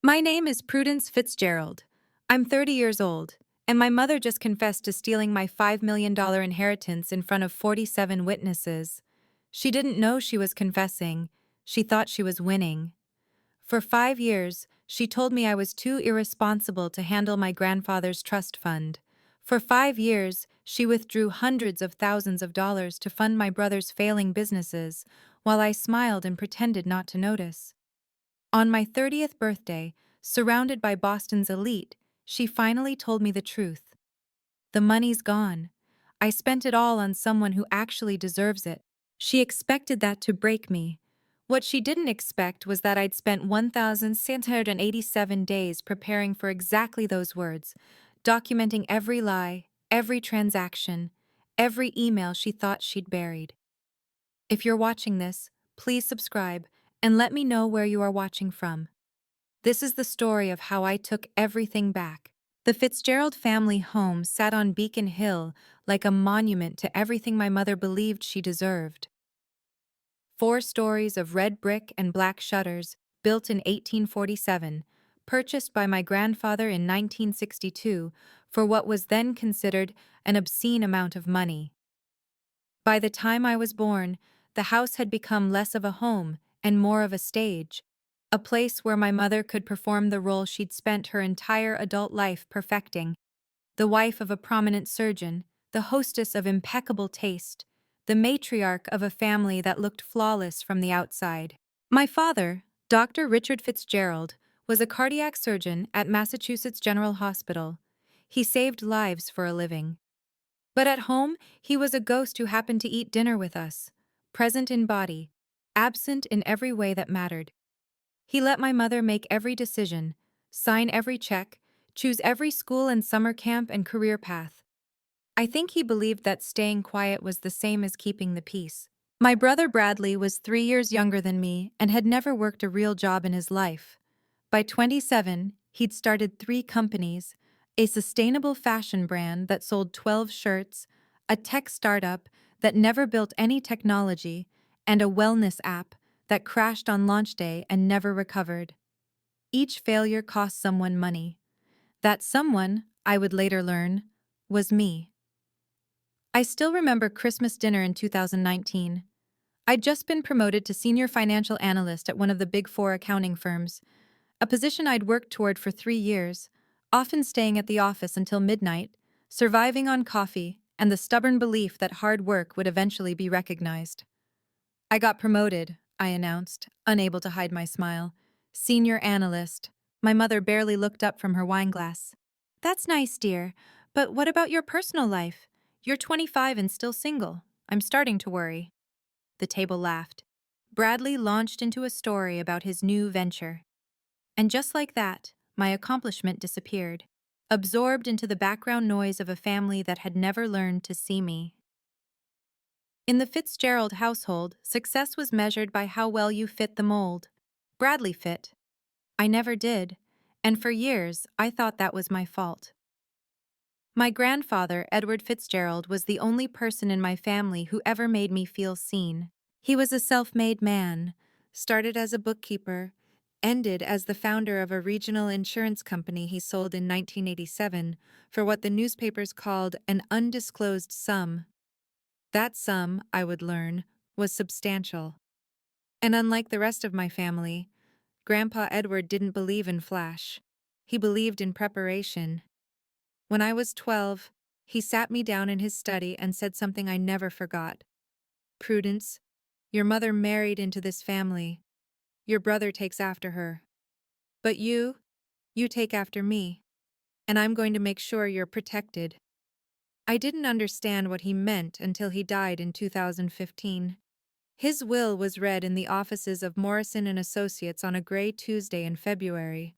My name is Prudence Fitzgerald. I'm 30 years old, and my mother just confessed to stealing my $5 million inheritance in front of 47 witnesses. She didn't know she was confessing. She thought she was winning. For 5 years, she told me I was too irresponsible to handle my grandfather's trust fund. For 5 years, she withdrew hundreds of thousands of dollars to fund my brother's failing businesses, while I smiled and pretended not to notice. On my 30th birthday, surrounded by Boston's elite, she finally told me the truth. The money's gone. I spent it all on someone who actually deserves it. She expected that to break me. What she didn't expect was that I'd spent 1,687 days preparing for exactly those words, documenting every lie, every transaction, every email she thought she'd buried. If you're watching this, please subscribe and let me know where you are watching from. This is the story of how I took everything back. The Fitzgerald family home sat on Beacon Hill like a monument to everything my mother believed she deserved. 4 stories of red brick and black shutters, built in 1847, purchased by my grandfather in 1962 for what was then considered an obscene amount of money. By the time I was born, the house had become less of a home and more of a stage, a place where my mother could perform the role she'd spent her entire adult life perfecting: the wife of a prominent surgeon, the hostess of impeccable taste, the matriarch of a family that looked flawless from the outside. My father, Dr. Richard Fitzgerald, was a cardiac surgeon at Massachusetts General Hospital. He saved lives for a living. But at home, he was a ghost who happened to eat dinner with us, present in body, absent in every way that mattered. He let my mother make every decision, sign every check, choose every school and summer camp and career path. I think he believed that staying quiet was the same as keeping the peace. My brother Bradley was 3 years younger than me and had never worked a real job in his life. By 27, he'd started 3 companies: a sustainable fashion brand that sold 12 shirts, a tech startup that never built any technology, and a wellness app that crashed on launch day and never recovered. Each failure cost someone money. That someone, I would later learn, was me. I still remember Christmas dinner in 2019. I'd just been promoted to senior financial analyst at one of the Big Four accounting firms, a position I'd worked toward for 3 years, often staying at the office until midnight, surviving on coffee and the stubborn belief that hard work would eventually be recognized. I got promoted, I announced, unable to hide my smile. Senior analyst. My mother barely looked up from her wineglass. That's nice, dear, but what about your personal life? You're 25 and still single. I'm starting to worry. The table laughed. Bradley launched into a story about his new venture. And just like that, my accomplishment disappeared, absorbed into the background noise of a family that had never learned to see me. In the Fitzgerald household, success was measured by how well you fit the mold. Bradley fit. I never did, and for years I thought that was my fault. My grandfather, Edward Fitzgerald, was the only person in my family who ever made me feel seen. He was a self-made man, started as a bookkeeper, ended as the founder of a regional insurance company he sold in 1987 for what the newspapers called an undisclosed sum. That sum, I would learn, was substantial. And unlike the rest of my family, Grandpa Edward didn't believe in flash. He believed in preparation. When I was 12, he sat me down in his study and said something I never forgot. "Prudence, your mother married into this family. Your brother takes after her. But you take after me, and I'm going to make sure you're protected." I didn't understand what he meant until he died in 2015. His will was read in the offices of Morrison and Associates on a gray Tuesday in February.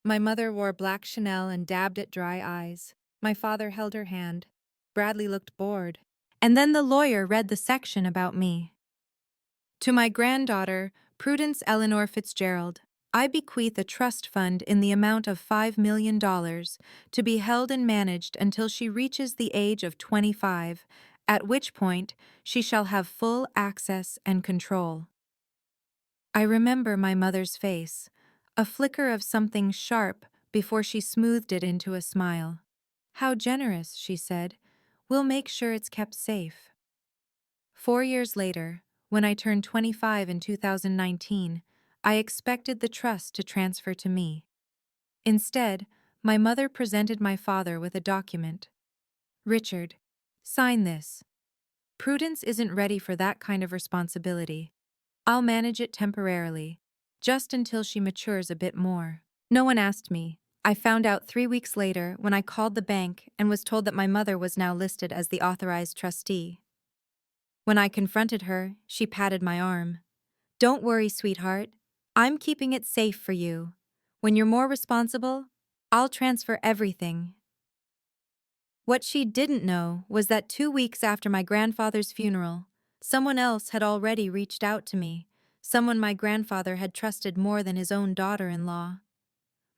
My mother wore black Chanel and dabbed at dry eyes. My father held her hand. Bradley looked bored. And then the lawyer read the section about me. To my granddaughter, Prudence Eleanor Fitzgerald, I bequeath a trust fund in the amount of $5 million to be held and managed until she reaches the age of 25, at which point she shall have full access and control. I remember my mother's face, a flicker of something sharp before she smoothed it into a smile. "How generous," she said. "We'll make sure it's kept safe." 4 years later, when I turned 25 in 2019, I expected the trust to transfer to me. Instead, my mother presented my father with a document. "Richard, sign this. Prudence isn't ready for that kind of responsibility. I'll manage it temporarily, just until she matures a bit more." No one asked me. I found out 3 weeks later when I called the bank and was told that my mother was now listed as the authorized trustee. When I confronted her, she patted my arm. "Don't worry, sweetheart. I'm keeping it safe for you. When you're more responsible, I'll transfer everything." What she didn't know was that 2 weeks after my grandfather's funeral, someone else had already reached out to me, someone my grandfather had trusted more than his own daughter-in-law.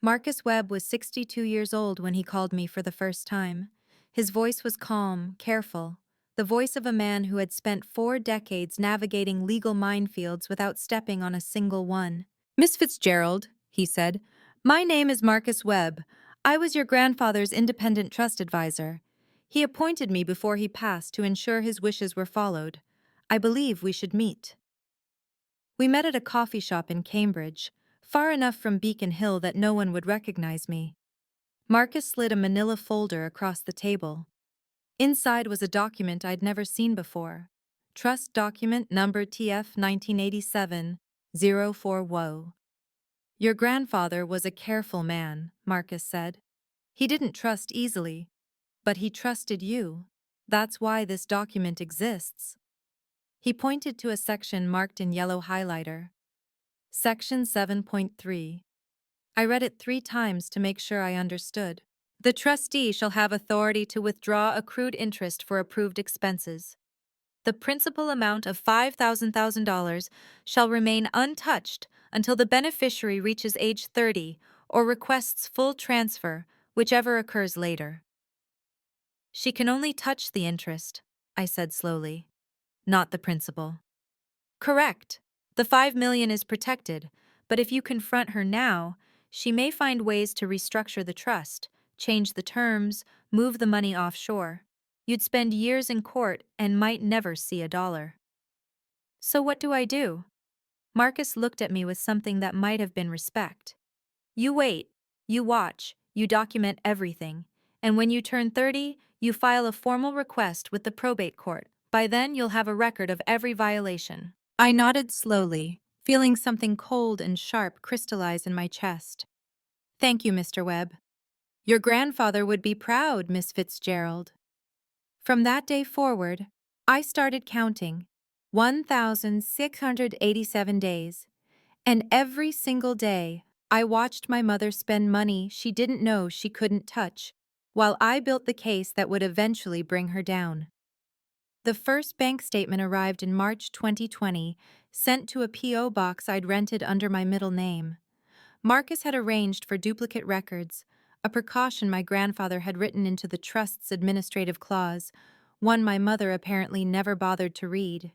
Marcus Webb was 62 years old when he called me for the first time. His voice was calm, careful, the voice of a man who had spent 4 decades navigating legal minefields without stepping on a single one. "Miss Fitzgerald," he said, "my name is Marcus Webb. I was your grandfather's independent trust advisor. He appointed me before he passed to ensure his wishes were followed. I believe we should meet." We met at a coffee shop in Cambridge, far enough from Beacon Hill that no one would recognize me. Marcus slid a manila folder across the table. Inside was a document I'd never seen before. Trust document number TF 1987-04 WO. "Your grandfather was a careful man," Marcus said. "He didn't trust easily, but he trusted you. That's why this document exists." He pointed to a section marked in yellow highlighter. Section 7.3. I read it 3 times to make sure I understood. "The trustee shall have authority to withdraw accrued interest for approved expenses. The principal amount of $5,000 shall remain untouched until the beneficiary reaches age 30 or requests full transfer, whichever occurs later." "She can only touch the interest," I said slowly, "not the principal." "Correct. The $5 million is protected, but if you confront her now, she may find ways to restructure the trust, change the terms, move the money offshore. You'd spend years in court and might never see a dollar." "So what do I do?" Marcus looked at me with something that might have been respect. "You wait, you watch, you document everything, and when you turn 30, you file a formal request with the probate court. By then, you'll have a record of every violation." I nodded slowly, feeling something cold and sharp crystallize in my chest. "Thank you, Mr. Webb. Your grandfather would be proud, Miss Fitzgerald." From that day forward, I started counting 1,687 days, and every single day, I watched my mother spend money she didn't know she couldn't touch, while I built the case that would eventually bring her down. The first bank statement arrived in March 2020, sent to a P.O. box I'd rented under my middle name. Marcus had arranged for duplicate records, a precaution my grandfather had written into the trust's administrative clause, one my mother apparently never bothered to read.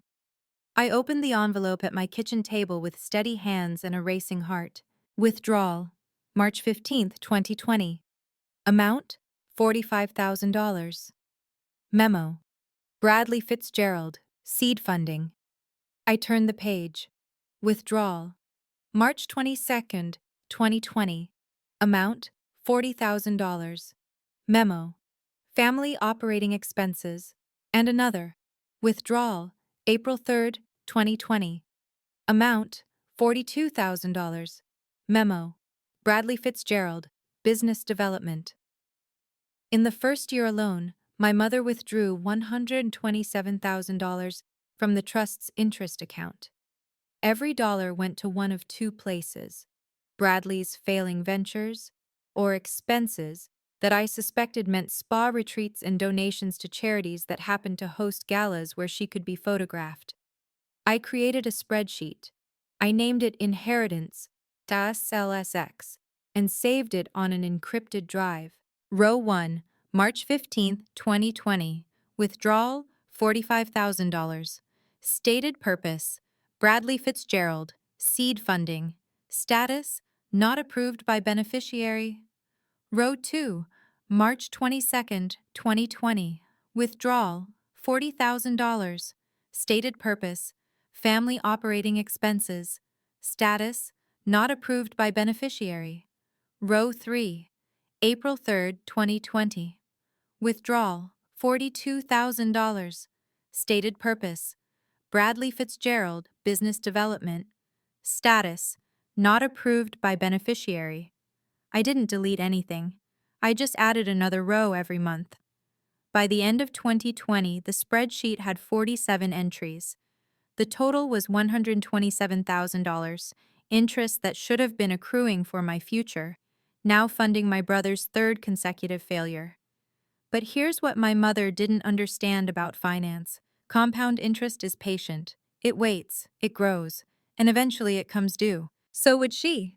I opened the envelope at my kitchen table with steady hands and a racing heart. Withdrawal, March 15, 2020. Amount, $45,000. Memo. Bradley Fitzgerald, seed funding. I turned the page. Withdrawal, March 22, 2020. Amount, $40,000. Memo. Family operating expenses. And another. Withdrawal, April 3, 2020. Amount, $42,000. Memo. Bradley Fitzgerald, business development. In the first year alone, my mother withdrew $127,000 from the trust's interest account. Every dollar went to one of 2 places: Bradley's failing ventures, or expenses that I suspected meant spa retreats and donations to charities that happened to host galas where she could be photographed. I created a spreadsheet. I named it Inheritance LSX and saved it on an encrypted drive. Row 1, March 15, 2020. Withdrawal, $45,000. Stated purpose: Bradley Fitzgerald, seed funding. Status: Not approved by beneficiary. Row 2, March 22nd, 2020. Withdrawal, $40,000. Stated purpose, family operating expenses. Status, not approved by beneficiary. Row 3, April 3rd, 2020. Withdrawal, $42,000. Stated purpose, Bradley Fitzgerald, business development. Status, not approved by beneficiary. I didn't delete anything. I just added another row every month. By the end of 2020, the spreadsheet had 47 entries. The total was $127,000, interest that should have been accruing for my future, now funding my brother's third consecutive failure. But here's what my mother didn't understand about finance. Compound interest is patient. It waits, it grows, and eventually it comes due. So would she.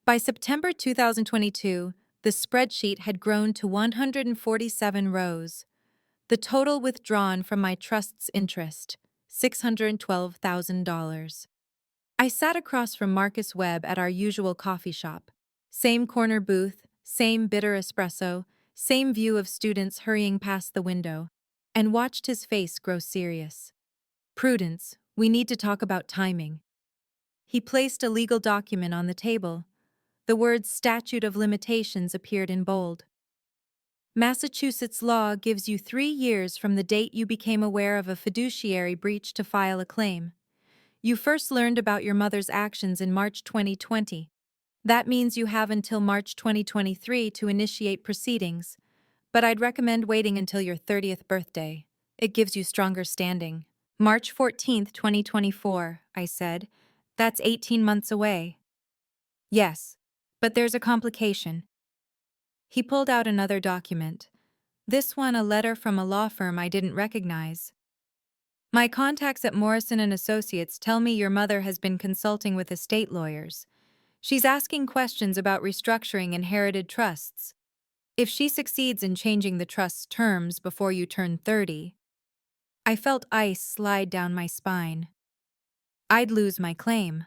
By September 2022, the spreadsheet had grown to 147 rows. The total withdrawn from my trust's interest, $612,000. I sat across from Marcus Webb at our usual coffee shop. Same corner booth, same bitter espresso, same view of students hurrying past the window, and watched his face grow serious. Prudence, we need to talk about timing. He placed a legal document on the table. The words statute of limitations appeared in bold. Massachusetts law gives you 3 years from the date you became aware of a fiduciary breach to file a claim. You first learned about your mother's actions in March 2020. That means you have until March 2023 to initiate proceedings, but I'd recommend waiting until your 30th birthday. It gives you stronger standing. March 14th, 2024, I said. That's 18 months away. Yes, but there's a complication. He pulled out another document. This one a letter from a law firm I didn't recognize. My contacts at Morrison & Associates tell me your mother has been consulting with estate lawyers. She's asking questions about restructuring inherited trusts. If she succeeds in changing the trust's terms before you turn 30, I felt ice slide down my spine. I'd lose my claim.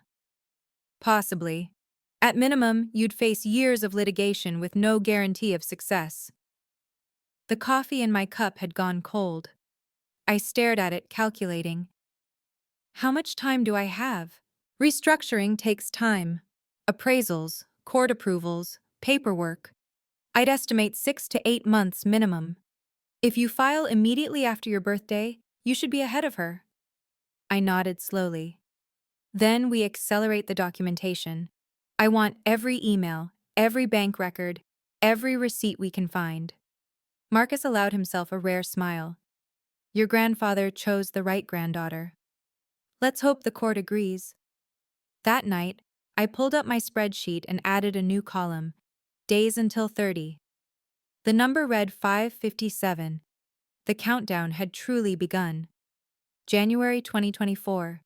Possibly. At minimum, you'd face years of litigation with no guarantee of success. The coffee in my cup had gone cold. I stared at it, calculating. How much time do I have? Restructuring takes time. Appraisals, court approvals, paperwork. I'd estimate 6 to 8 months minimum. If you file immediately after your birthday, you should be ahead of her. I nodded slowly. Then we accelerate the documentation. I want every email, every bank record, every receipt we can find. Marcus allowed himself a rare smile. Your grandfather chose the right granddaughter. Let's hope the court agrees. That night, I pulled up my spreadsheet and added a new column, days until 30. The number read 557. The countdown had truly begun. January 2024.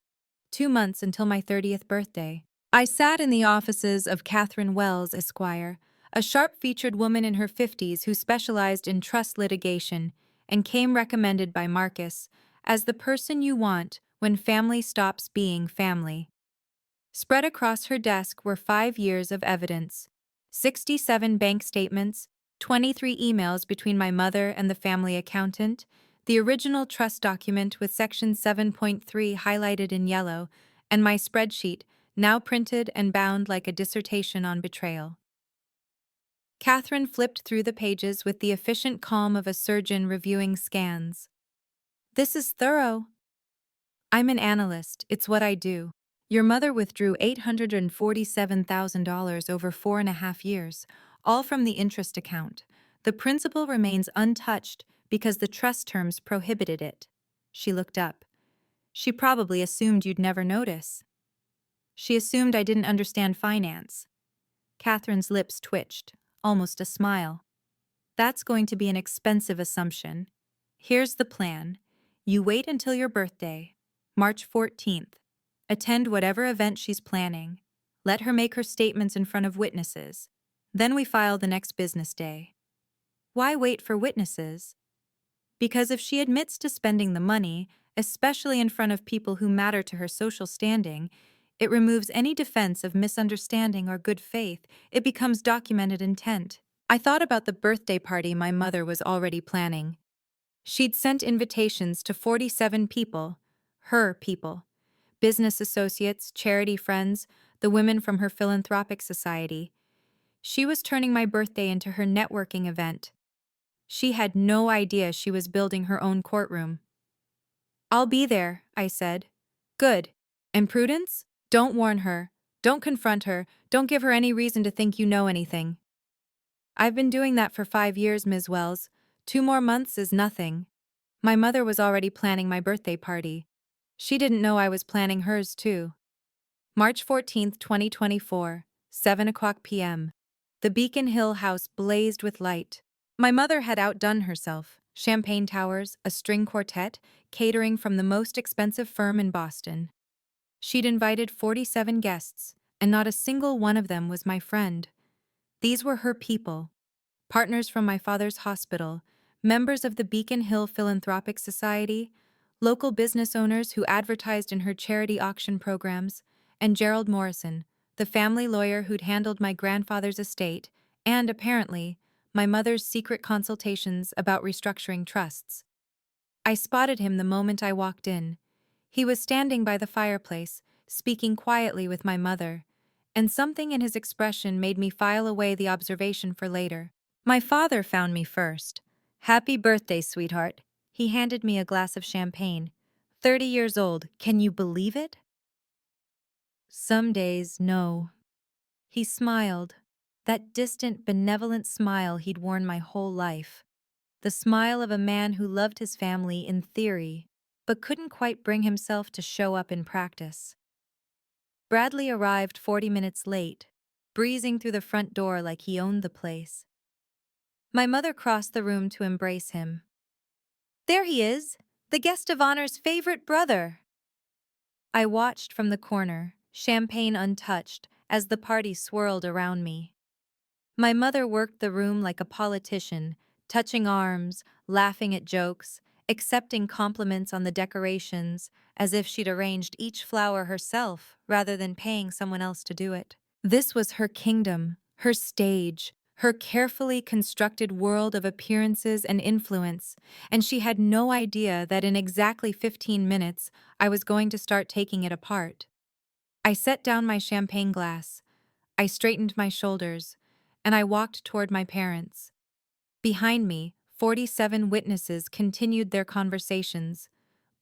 2 months until my 30th birthday. I sat in the offices of Catherine Wells, Esquire, a sharp-featured woman in her 50s who specialized in trust litigation and came recommended by Marcus as the person you want when family stops being family. Spread across her desk were 5 years of evidence, 67 bank statements, 23 emails between my mother and the family accountant, the original trust document with Section 7.3 highlighted in yellow, and my spreadsheet, now printed and bound like a dissertation on betrayal. Catherine flipped through the pages with the efficient calm of a surgeon reviewing scans. This is thorough. I'm an analyst, it's what I do. Your mother withdrew $847,000 over 4.5 years, all from the interest account. The principal remains untouched because the trust terms prohibited it. She looked up. She probably assumed you'd never notice. She assumed I didn't understand finance. Catherine's lips twitched, almost a smile. That's going to be an expensive assumption. Here's the plan. You wait until your birthday, March 14th. Attend whatever event she's planning. Let her make her statements in front of witnesses. Then we file the next business day. Why wait for witnesses? Because if she admits to spending the money, especially in front of people who matter to her social standing, It removes any defense of misunderstanding or good faith. It becomes documented intent. I thought about the birthday party my mother was already planning. She'd sent invitations to 47 people, her people, business associates, charity friends, the women from her philanthropic society. She was turning my birthday into her networking event. She had no idea she was building her own courtroom. "I'll be there," I said. "Good. And Prudence? Don't warn her. Don't confront her. Don't give her any reason to think you know anything." "I've been doing that for 5 years, Ms. Wells. 2 more months is nothing." My mother was already planning my birthday party. She didn't know I was planning hers, too. March 14th, 2024, 7 o'clock p.m. The Beacon Hill house blazed with light. My mother had outdone herself. Champagne towers, a string quartet, catering from the most expensive firm in Boston. She'd invited 47 guests, and not a single one of them was my friend. These were her people, partners from my father's hospital, members of the Beacon Hill Philanthropic Society, local business owners who advertised in her charity auction programs, and Gerald Morrison, the family lawyer who'd handled my grandfather's estate and, apparently, my mother's secret consultations about restructuring trusts. I spotted him the moment I walked in. He was standing by the fireplace, speaking quietly with my mother, and something in his expression made me file away the observation for later. My father found me first. "Happy birthday, sweetheart." He handed me a glass of champagne. 30 years old, can you believe it? Some days, no. He smiled. That distant, benevolent smile he'd worn my whole life. The smile of a man who loved his family in theory, but couldn't quite bring himself to show up in practice. Bradley arrived 40 minutes late, breezing through the front door like he owned the place. My mother crossed the room to embrace him. "There he is, the guest of honor's favorite brother." I watched from the corner, champagne untouched, as the party swirled around me. My mother worked the room like a politician, touching arms, laughing at jokes, accepting compliments on the decorations, as if she'd arranged each flower herself rather than paying someone else to do it. This was her kingdom, her stage, her carefully constructed world of appearances and influence, and she had no idea that in exactly 15 minutes I was going to start taking it apart. I set down my champagne glass, I straightened my shoulders, and I walked toward my parents. Behind me, 47 witnesses continued their conversations,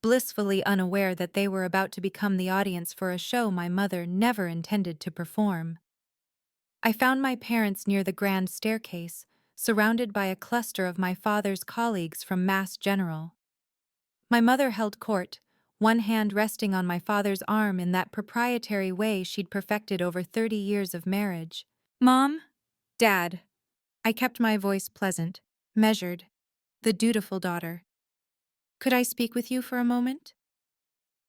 blissfully unaware that they were about to become the audience for a show my mother never intended to perform. I found my parents near the grand staircase, surrounded by a cluster of my father's colleagues from Mass General. My mother held court, one hand resting on my father's arm in that proprietary way she'd perfected over 30 years of marriage. "Mom? Dad." I kept my voice pleasant, measured, the dutiful daughter. "Could I speak with you for a moment?"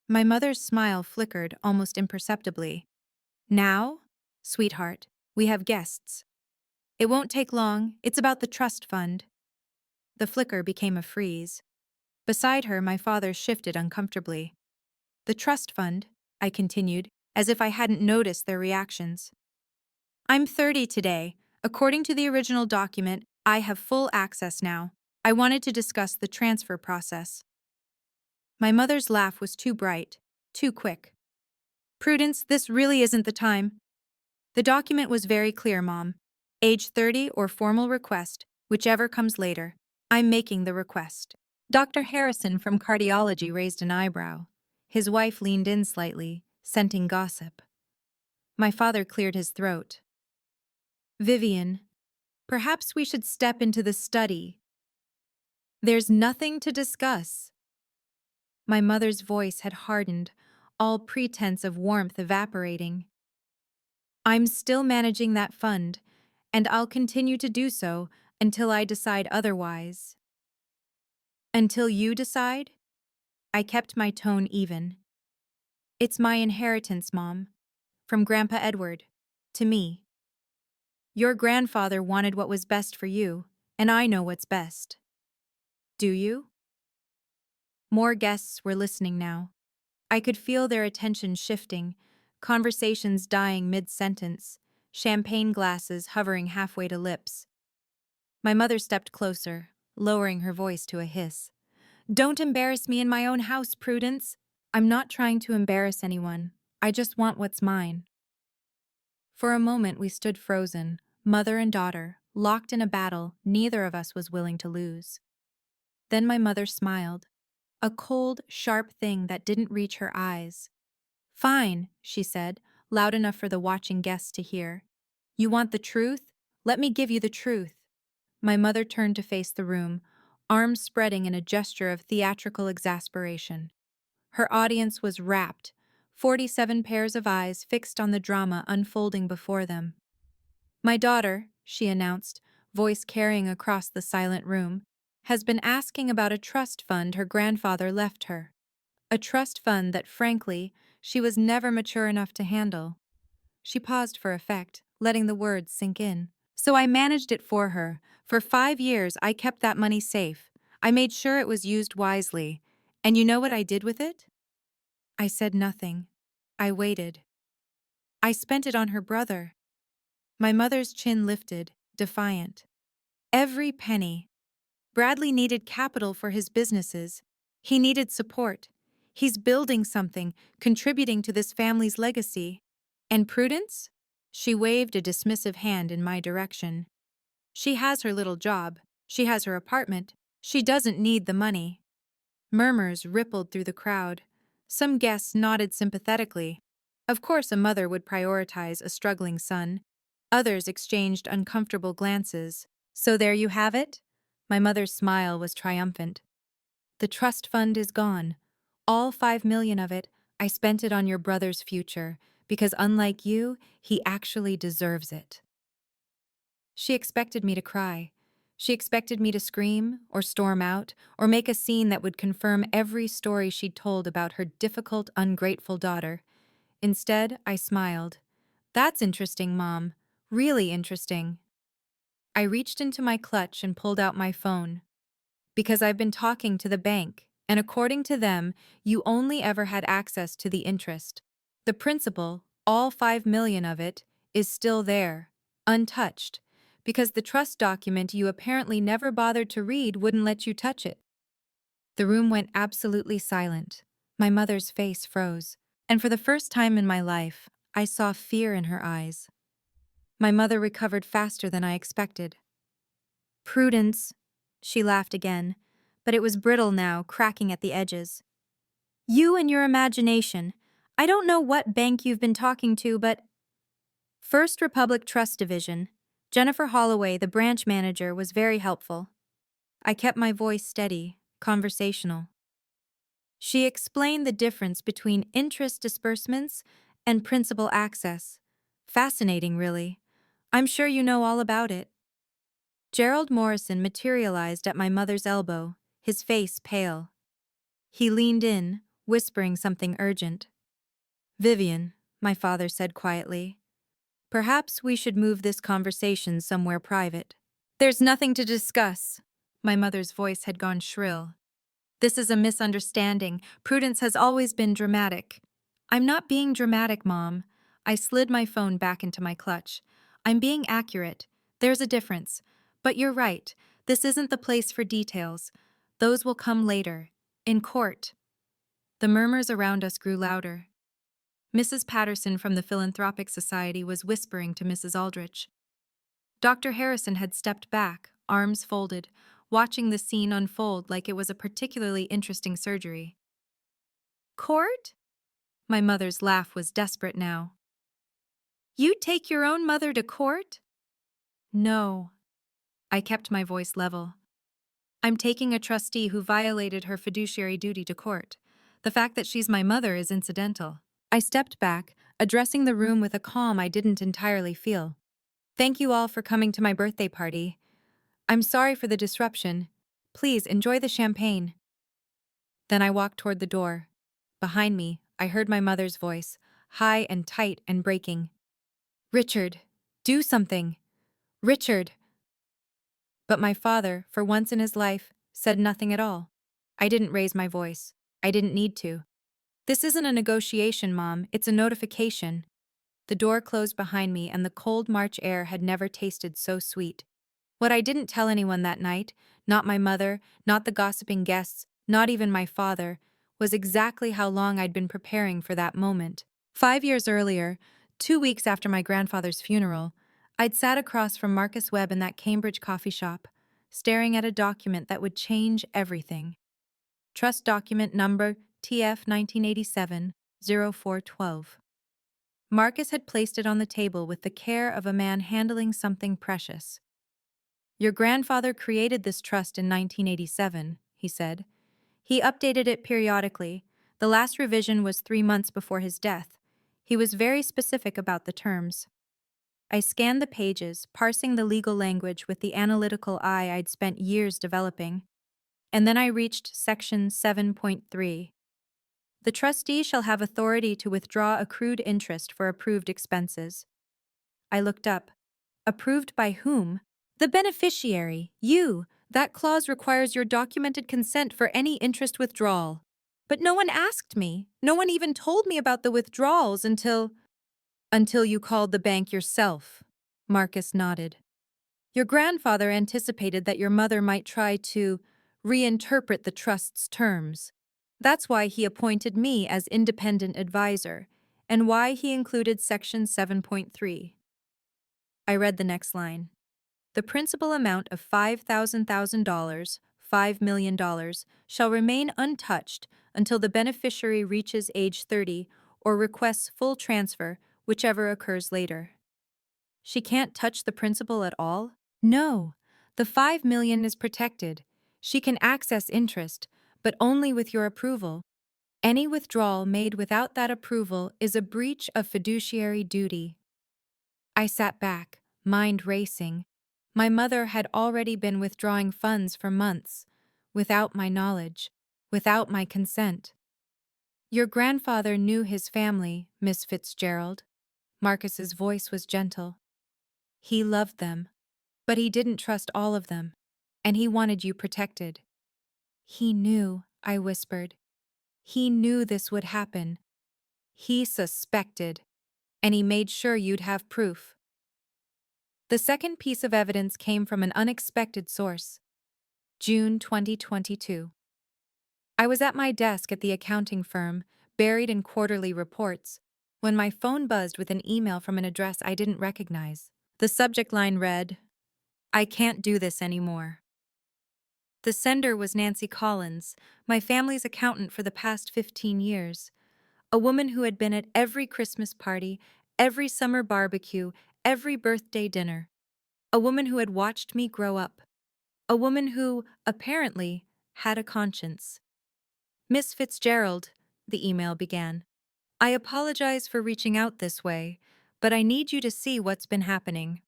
My mother's smile flickered almost imperceptibly. "Now? Sweetheart, we have guests. It won't take long, it's about the trust fund." The flicker became a freeze. Beside her, my father shifted uncomfortably. "The trust fund," I continued, as if I hadn't noticed their reactions. "I'm 30 today. According to the original document, I have full access now. I wanted to discuss the transfer process." My mother's laugh was too bright, too quick. "Prudence, this really isn't the time." The document was very clear, Mom. Age 30 or formal request, whichever comes later. I'm making the request. Dr. Harrison from cardiology raised an eyebrow. His wife leaned in slightly, scenting gossip. My father cleared his throat. "Vivian, perhaps we should step into the study. There's nothing to discuss." My mother's voice had hardened, all pretense of warmth evaporating. "I'm still managing that fund, and I'll continue to do so until I decide otherwise." "Until you decide?" I kept my tone even. "It's my inheritance, Mom. From Grandpa Edward. To me. Your grandfather wanted what was best for you, and I know what's best." "Do you?" More guests were listening now. I could feel their attention shifting, conversations dying mid-sentence, champagne glasses hovering halfway to lips. My mother stepped closer, lowering her voice to a hiss. "Don't embarrass me in my own house, Prudence." "I'm not trying to embarrass anyone. I just want what's mine." For a moment we stood frozen, mother and daughter, locked in a battle neither of us was willing to lose. Then my mother smiled, a cold, sharp thing that didn't reach her eyes. "Fine," she said, loud enough for the watching guests to hear. "You want the truth? Let me give you the truth." My mother turned to face the room, arms spreading in a gesture of theatrical exasperation. Her audience was rapt, 47 pairs of eyes fixed on the drama unfolding before them. "My daughter," she announced, voice carrying across the silent room, "has been asking about a trust fund her grandfather left her. A trust fund that, frankly, she was never mature enough to handle." She paused for effect, letting the words sink in. "So I managed it for her. For 5 years I kept that money safe. I made sure it was used wisely. And you know what I did with it?" I said nothing. I waited. "I spent it on her brother." My mother's chin lifted, defiant. "Every penny. Bradley needed capital for his businesses. He needed support. He's building something, contributing to this family's legacy. And Prudence?" She waved a dismissive hand in my direction. "She has her little job. She has her apartment. She doesn't need the money." Murmurs rippled through the crowd. Some guests nodded sympathetically. Of course, a mother would prioritize a struggling son. Others exchanged uncomfortable glances. "So there you have it?" My mother's smile was triumphant. "The trust fund is gone. All 5 million of it. I spent it on your brother's future, because unlike you, he actually deserves it." She expected me to cry. She expected me to scream, or storm out, or make a scene that would confirm every story she'd told about her difficult, ungrateful daughter. Instead, I smiled. "That's interesting, Mom. Really interesting." I reached into my clutch and pulled out my phone. "Because I've been talking to the bank, and according to them, you only ever had access to the interest. The principal, all 5 million of it, is still there, untouched, because the trust document you apparently never bothered to read wouldn't let you touch it." The room went absolutely silent. My mother's face froze, and for the first time in my life, I saw fear in her eyes. My mother recovered faster than I expected. "Prudence," she laughed again, but it was brittle now, cracking at the edges. "You and your imagination. I don't know what bank you've been talking to, but—" "First Republic Trust Division. Jennifer Holloway, the branch manager, was very helpful." I kept my voice steady, conversational. "She explained the difference between interest disbursements and principal access. Fascinating, really. I'm sure you know all about it." Gerald Morrison materialized at my mother's elbow, his face pale. He leaned in, whispering something urgent. "Vivian," my father said quietly, "perhaps we should move this conversation somewhere private." "There's nothing to discuss." My mother's voice had gone shrill. "This is a misunderstanding. Prudence has always been dramatic." "I'm not being dramatic, Mom." I slid my phone back into my clutch. "I'm being accurate. There's a difference. But you're right. This isn't the place for details. Those will come later. In court." The murmurs around us grew louder. Mrs. Patterson from the Philanthropic Society was whispering to Mrs. Aldrich. Dr. Harrison had stepped back, arms folded, watching the scene unfold like it was a particularly interesting surgery. "Court?" My mother's laugh was desperate now. "You take your own mother to court?" "No." I kept my voice level. "I'm taking a trustee who violated her fiduciary duty to court. The fact that she's my mother is incidental." I stepped back, addressing the room with a calm I didn't entirely feel. "Thank you all for coming to my birthday party. I'm sorry for the disruption. Please enjoy the champagne." Then I walked toward the door. Behind me, I heard my mother's voice, high and tight and breaking. "Richard, do something! Richard!" But my father, for once in his life, said nothing at all. I didn't raise my voice. I didn't need to. This isn't a negotiation, Mom, it's a notification. The door closed behind me and the cold March air had never tasted so sweet. What I didn't tell anyone that night, not my mother, not the gossiping guests, not even my father, was exactly how long I'd been preparing for that moment. 5 years earlier, 2 weeks after my grandfather's funeral, I'd sat across from Marcus Webb in that Cambridge coffee shop, staring at a document that would change everything. Trust document number TF 1987-0412. Marcus had placed it on the table with the care of a man handling something precious. Your grandfather created this trust in 1987, he said. He updated it periodically. The last revision was 3 months before his death. He was very specific about the terms. I scanned the pages, parsing the legal language with the analytical eye I'd spent years developing. And then I reached Section 7.3. The trustee shall have authority to withdraw accrued interest for approved expenses. I looked up. Approved by whom? The beneficiary, you. That clause requires your documented consent for any interest withdrawal. But no one asked me. No one even told me about the withdrawals until you called the bank yourself. Marcus nodded. Your grandfather anticipated that your mother might try to reinterpret the trust's terms. That's why he appointed me as independent advisor, and why he included Section 7.3. I read the next line. The principal amount of $5,000, $5 million, shall remain untouched until the beneficiary reaches age 30 or requests full transfer, whichever occurs later. She can't touch the principal at all? No. The $5 million is protected. She can access interest, but only with your approval. Any withdrawal made without that approval is a breach of fiduciary duty. I sat back, mind racing. My mother had already been withdrawing funds for months, without my knowledge, without my consent. Your grandfather knew his family, Miss Fitzgerald. Marcus's voice was gentle. He loved them, but he didn't trust all of them, and he wanted you protected. He knew, I whispered. He knew this would happen. He suspected, and he made sure you'd have proof. The second piece of evidence came from an unexpected source. June 2022. I was at my desk at the accounting firm, buried in quarterly reports, when my phone buzzed with an email from an address I didn't recognize. The subject line read, "I can't do this anymore." The sender was Nancy Collins, my family's accountant for the past 15 years, a woman who had been at every Christmas party, every summer barbecue, every birthday dinner, a woman who had watched me grow up, a woman who, apparently, had a conscience. Miss Fitzgerald, the email began, I apologize for reaching out this way, but I need you to see what's been happening.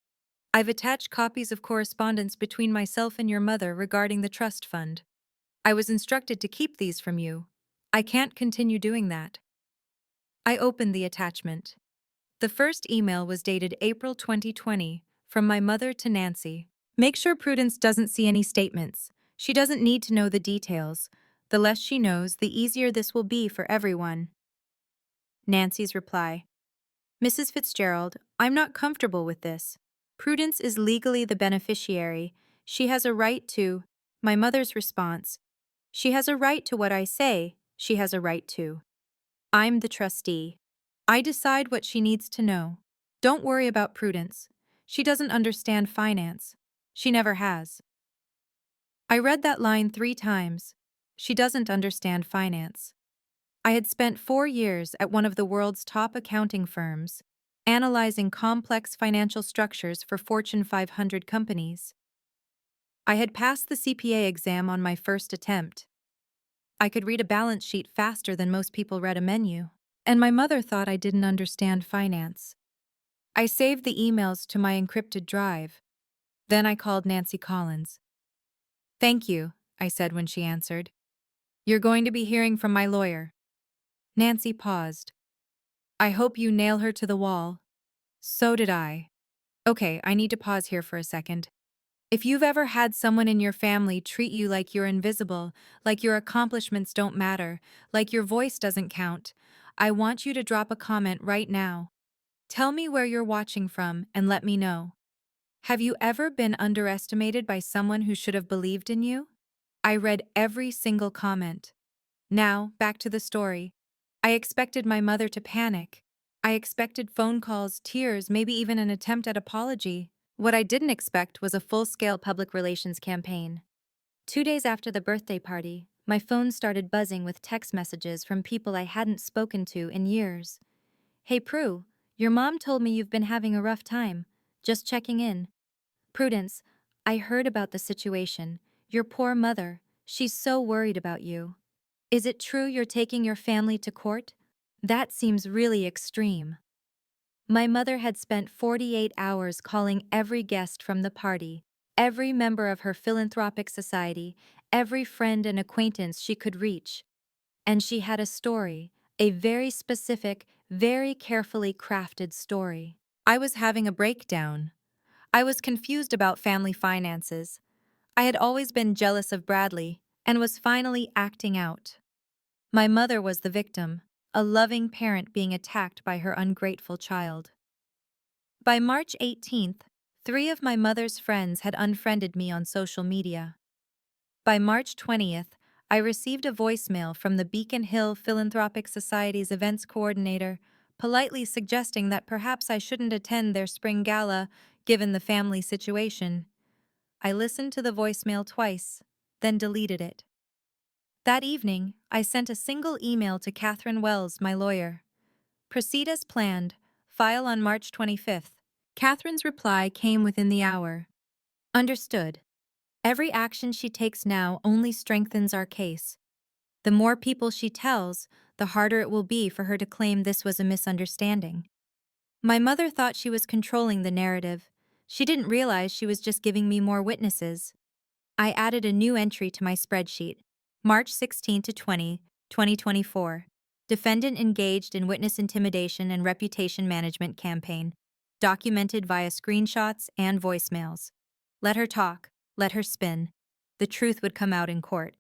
I've attached copies of correspondence between myself and your mother regarding the trust fund. I was instructed to keep these from you. I can't continue doing that. I opened the attachment. The first email was dated April 2020, from my mother to Nancy. Make sure Prudence doesn't see any statements. She doesn't need to know the details. The less she knows, the easier this will be for everyone. Nancy's reply. Mrs. Fitzgerald, I'm not comfortable with this. Prudence is legally the beneficiary. She has a right to. My mother's response. She has a right to what I say. She has a right to. I'm the trustee. I decide what she needs to know. Don't worry about Prudence. She doesn't understand finance. She never has. I read that line 3 times. She doesn't understand finance. I had spent 4 years at one of the world's top accounting firms, analyzing complex financial structures for Fortune 500 companies. I had passed the CPA exam on my first attempt. I could read a balance sheet faster than most people read a menu, and my mother thought I didn't understand finance. I saved the emails to my encrypted drive. Then I called Nancy Collins. Thank you, I said when she answered. You're going to be hearing from my lawyer. Nancy paused. I hope you nail her to the wall. So did I. Okay, I need to pause here for a second. If you've ever had someone in your family treat you like you're invisible, like your accomplishments don't matter, like your voice doesn't count, I want you to drop a comment right now. Tell me where you're watching from and let me know. Have you ever been underestimated by someone who should have believed in you? I read every single comment. Now, back to the story. I expected my mother to panic. I expected phone calls, tears, maybe even an attempt at apology. What I didn't expect was a full-scale public relations campaign. 2 days after the birthday party, my phone started buzzing with text messages from people I hadn't spoken to in years. "Hey Prue, your mom told me you've been having a rough time. Just checking in. Prudence, I heard about the situation. Your poor mother. She's so worried about you. Is it true you're taking your family to court? That seems really extreme." My mother had spent 48 hours calling every guest from the party, every member of her philanthropic society, every friend and acquaintance she could reach. And she had a story, a very specific, very carefully crafted story. I was having a breakdown. I was confused about family finances. I had always been jealous of Bradley and was finally acting out. My mother was the victim, a loving parent being attacked by her ungrateful child. By March 18th, 3 of my mother's friends had unfriended me on social media. By March 20th, I received a voicemail from the Beacon Hill Philanthropic Society's events coordinator, politely suggesting that perhaps I shouldn't attend their spring gala, given the family situation. I listened to the voicemail twice, then deleted it. That evening, I sent a single email to Catherine Wells, my lawyer. "Proceed as planned. File on March 25th. Catherine's reply came within the hour. "Understood. Every action she takes now only strengthens our case. The more people she tells, the harder it will be for her to claim this was a misunderstanding." My mother thought she was controlling the narrative. She didn't realize she was just giving me more witnesses. I added a new entry to my spreadsheet. March 16 to 20, 2024. Defendant engaged in witness intimidation and reputation management campaign. Documented via screenshots and voicemails. Let her talk. Let her spin. The truth would come out in court.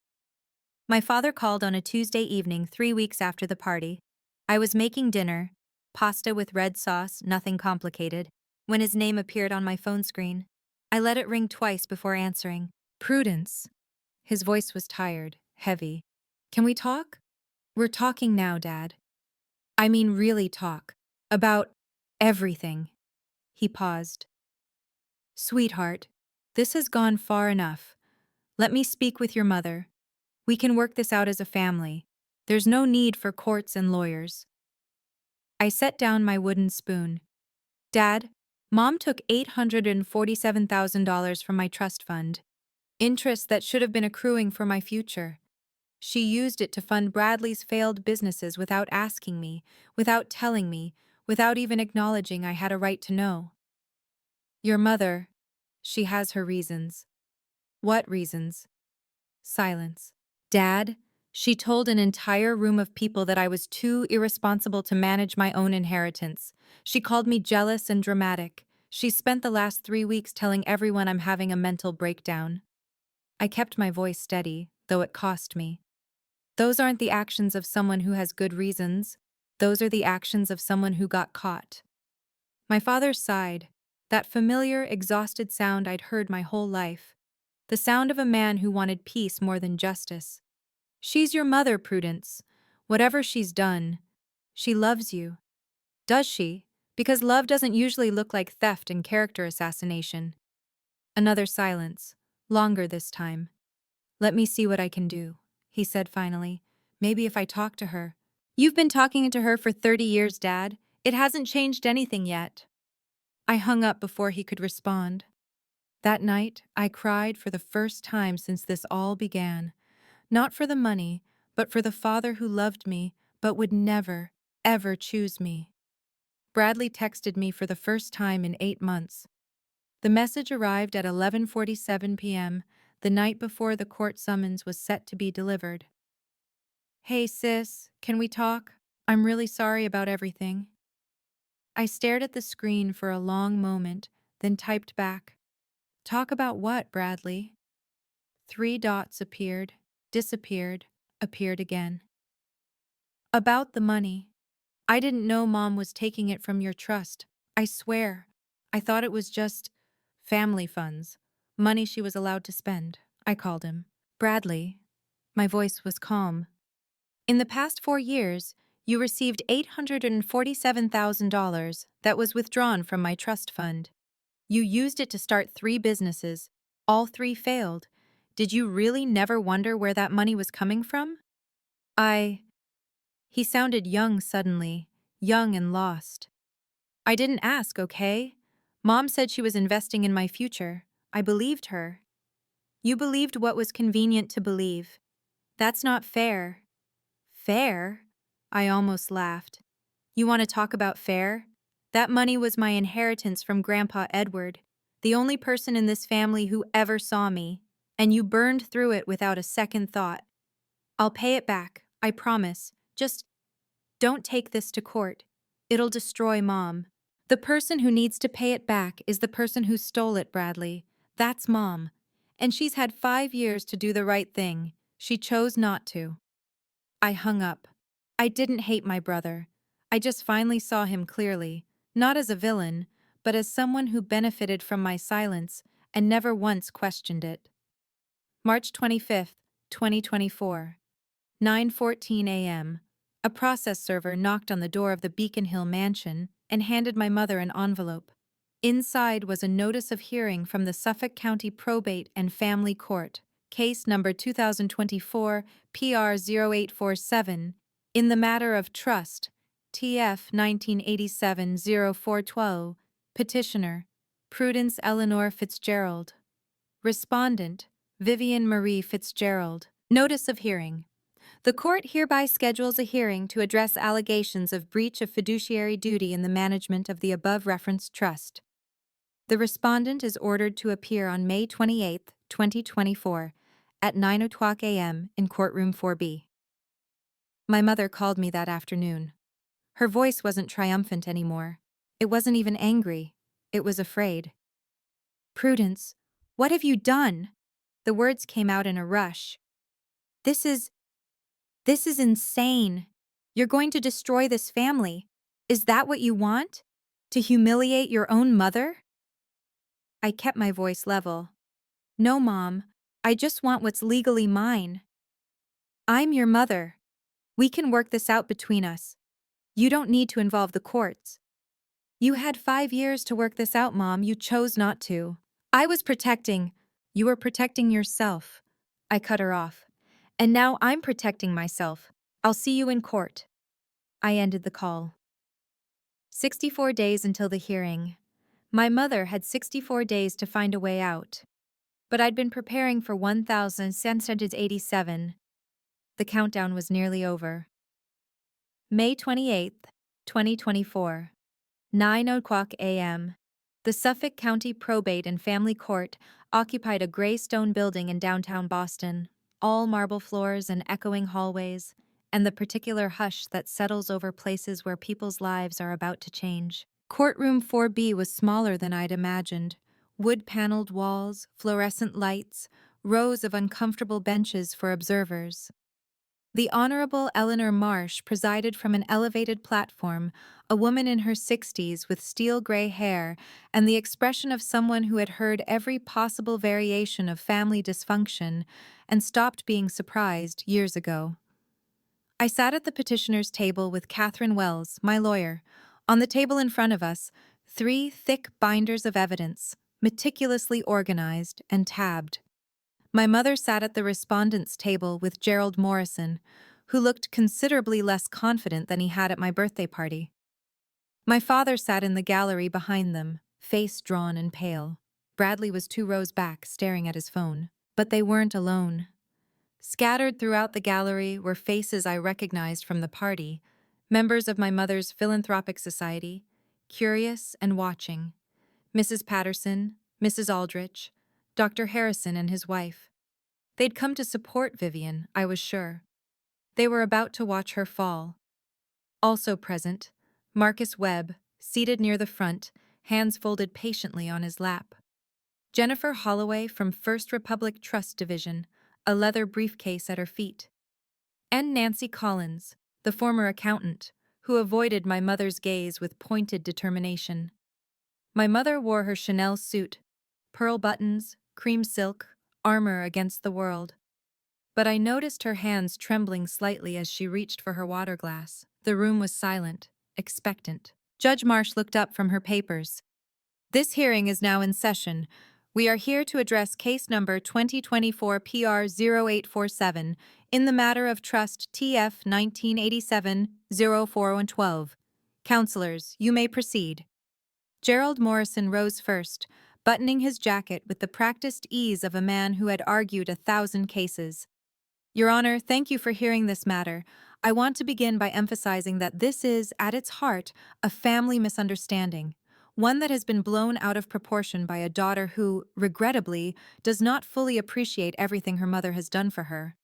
My father called on a Tuesday evening 3 weeks after the party. I was making dinner, pasta with red sauce, nothing complicated, when his name appeared on my phone screen. I let it ring twice before answering. "Prudence." His voice was tired, heavy. "Can we talk?" "We're talking now, Dad. I mean really talk. About everything." He paused. "Sweetheart, this has gone far enough. Let me speak with your mother. We can work this out as a family. There's no need for courts and lawyers." I set down my wooden spoon. "Dad, Mom took $847,000 from my trust fund. Interest that should have been accruing for my future. She used it to fund Bradley's failed businesses without asking me, without telling me, without even acknowledging I had a right to know. Your mother, she has her reasons." "What reasons?" Silence. "Dad, she told an entire room of people that I was too irresponsible to manage my own inheritance. She called me jealous and dramatic. She spent the last 3 weeks telling everyone I'm having a mental breakdown." I kept my voice steady, though it cost me. "Those aren't the actions of someone who has good reasons. Those are the actions of someone who got caught." My father sighed, that familiar, exhausted sound I'd heard my whole life. The sound of a man who wanted peace more than justice. "She's your mother, Prudence. Whatever she's done, she loves you." "Does she? Because love doesn't usually look like theft and character assassination." Another silence, longer this time. "Let me see what I can do," he said finally. "Maybe if I talk to her." "You've been talking to her for 30 years, Dad. It hasn't changed anything yet." I hung up before he could respond. That night, I cried for the first time since this all began. Not for the money, but for the father who loved me, but would never, ever choose me. Bradley texted me for the first time in 8 months. The message arrived at 11:47 p.m., the night before the court summons was set to be delivered. "Hey sis, can we talk? I'm really sorry about everything." I stared at the screen for a long moment, then typed back, Talk about what, Bradley? Three dots appeared, disappeared, appeared again. About the money. I didn't know Mom was taking it from your trust. I swear. I thought it was just family funds, money she was allowed to spend. I called him. Bradley. My voice was calm. In the past 4 years, you received $847,000 that was withdrawn from my trust fund. You used it to start 3 businesses. All 3 failed. Did you really never wonder where that money was coming from? He sounded young suddenly, young and lost. I didn't ask, okay? Mom said she was investing in my future. I believed her. You believed what was convenient to believe. That's not fair. Fair? I almost laughed. You want to talk about fair? That money was my inheritance from Grandpa Edward, the only person in this family who ever saw me, and you burned through it without a second thought. I'll pay it back, I promise. Just don't take this to court. It'll destroy Mom. The person who needs to pay it back is the person who stole it, Bradley. That's Mom. And she's had 5 years to do the right thing. She chose not to. I hung up. I didn't hate my brother. I just finally saw him clearly, not as a villain, but as someone who benefited from my silence and never once questioned it. March 25th, 2024. 9:14 a.m. A process server knocked on the door of the Beacon Hill mansion and handed my mother an envelope. Inside was a notice of hearing from the Suffolk County Probate and Family Court, case number 2024 PR 0847, in the matter of trust, TF 1987-0412, petitioner, Prudence Eleanor Fitzgerald. Respondent, Vivian Marie Fitzgerald. Notice of hearing. The court hereby schedules a hearing to address allegations of breach of fiduciary duty in the management of the above-referenced trust. The respondent is ordered to appear on May 28, 2024, at 9:00 a.m. in courtroom 4B. My mother called me that afternoon. Her voice wasn't triumphant anymore. It wasn't even angry. It was afraid. Prudence, what have you done? The words came out in a rush. This is insane. You're going to destroy this family. Is that what you want? To humiliate your own mother? I kept my voice level. No, Mom. I just want what's legally mine. I'm your mother. We can work this out between us. You don't need to involve the courts. You had 5 years to work this out, Mom. You chose not to. You were protecting yourself. I cut her off. And now I'm protecting myself. I'll see you in court. I ended the call. 64 days until the hearing. My mother had 64 days to find a way out. But I'd been preparing for 1,687. The countdown was nearly over. May 28th, 2024. 9:00 a.m. The Suffolk County Probate and Family Court occupied a gray stone building in downtown Boston, all marble floors and echoing hallways, and the particular hush that settles over places where people's lives are about to change. Courtroom 4B was smaller than I'd imagined. Wood-paneled walls, fluorescent lights, rows of uncomfortable benches for observers. The Honorable Eleanor Marsh presided from an elevated platform, a woman in her 60s with steel-gray hair and the expression of someone who had heard every possible variation of family dysfunction and stopped being surprised years ago. I sat at the petitioner's table with Catherine Wells, my lawyer. On the table in front of us, 3 thick binders of evidence, meticulously organized and tabbed. My mother sat at the respondent's table with Gerald Morrison, who looked considerably less confident than he had at my birthday party. My father sat in the gallery behind them, face drawn and pale. Bradley was 2 rows back, staring at his phone. But they weren't alone. Scattered throughout the gallery were faces I recognized from the party, members of my mother's philanthropic society, curious and watching. Mrs. Patterson, Mrs. Aldrich, Dr. Harrison and his wife. They'd come to support Vivian, I was sure. They were about to watch her fall. Also present, Marcus Webb, seated near the front, hands folded patiently on his lap. Jennifer Holloway from First Republic Trust Division, a leather briefcase at her feet. And Nancy Collins, the former accountant, who avoided my mother's gaze with pointed determination. My mother wore her Chanel suit, pearl buttons, cream silk, armor against the world. But I noticed her hands trembling slightly as she reached for her water glass. The room was silent, expectant. Judge Marsh looked up from her papers. This hearing is now in session. We are here to address case number 2024 PR 0847 in the matter of Trust TF 1987-0412. Counselors, you may proceed. Gerald Morrison rose first, buttoning his jacket with the practiced ease of a man who had argued 1,000 cases. Your Honor, thank you for hearing this matter. I want to begin by emphasizing that this is, at its heart, a family misunderstanding, one that has been blown out of proportion by a daughter who, regrettably, does not fully appreciate everything her mother has done for her.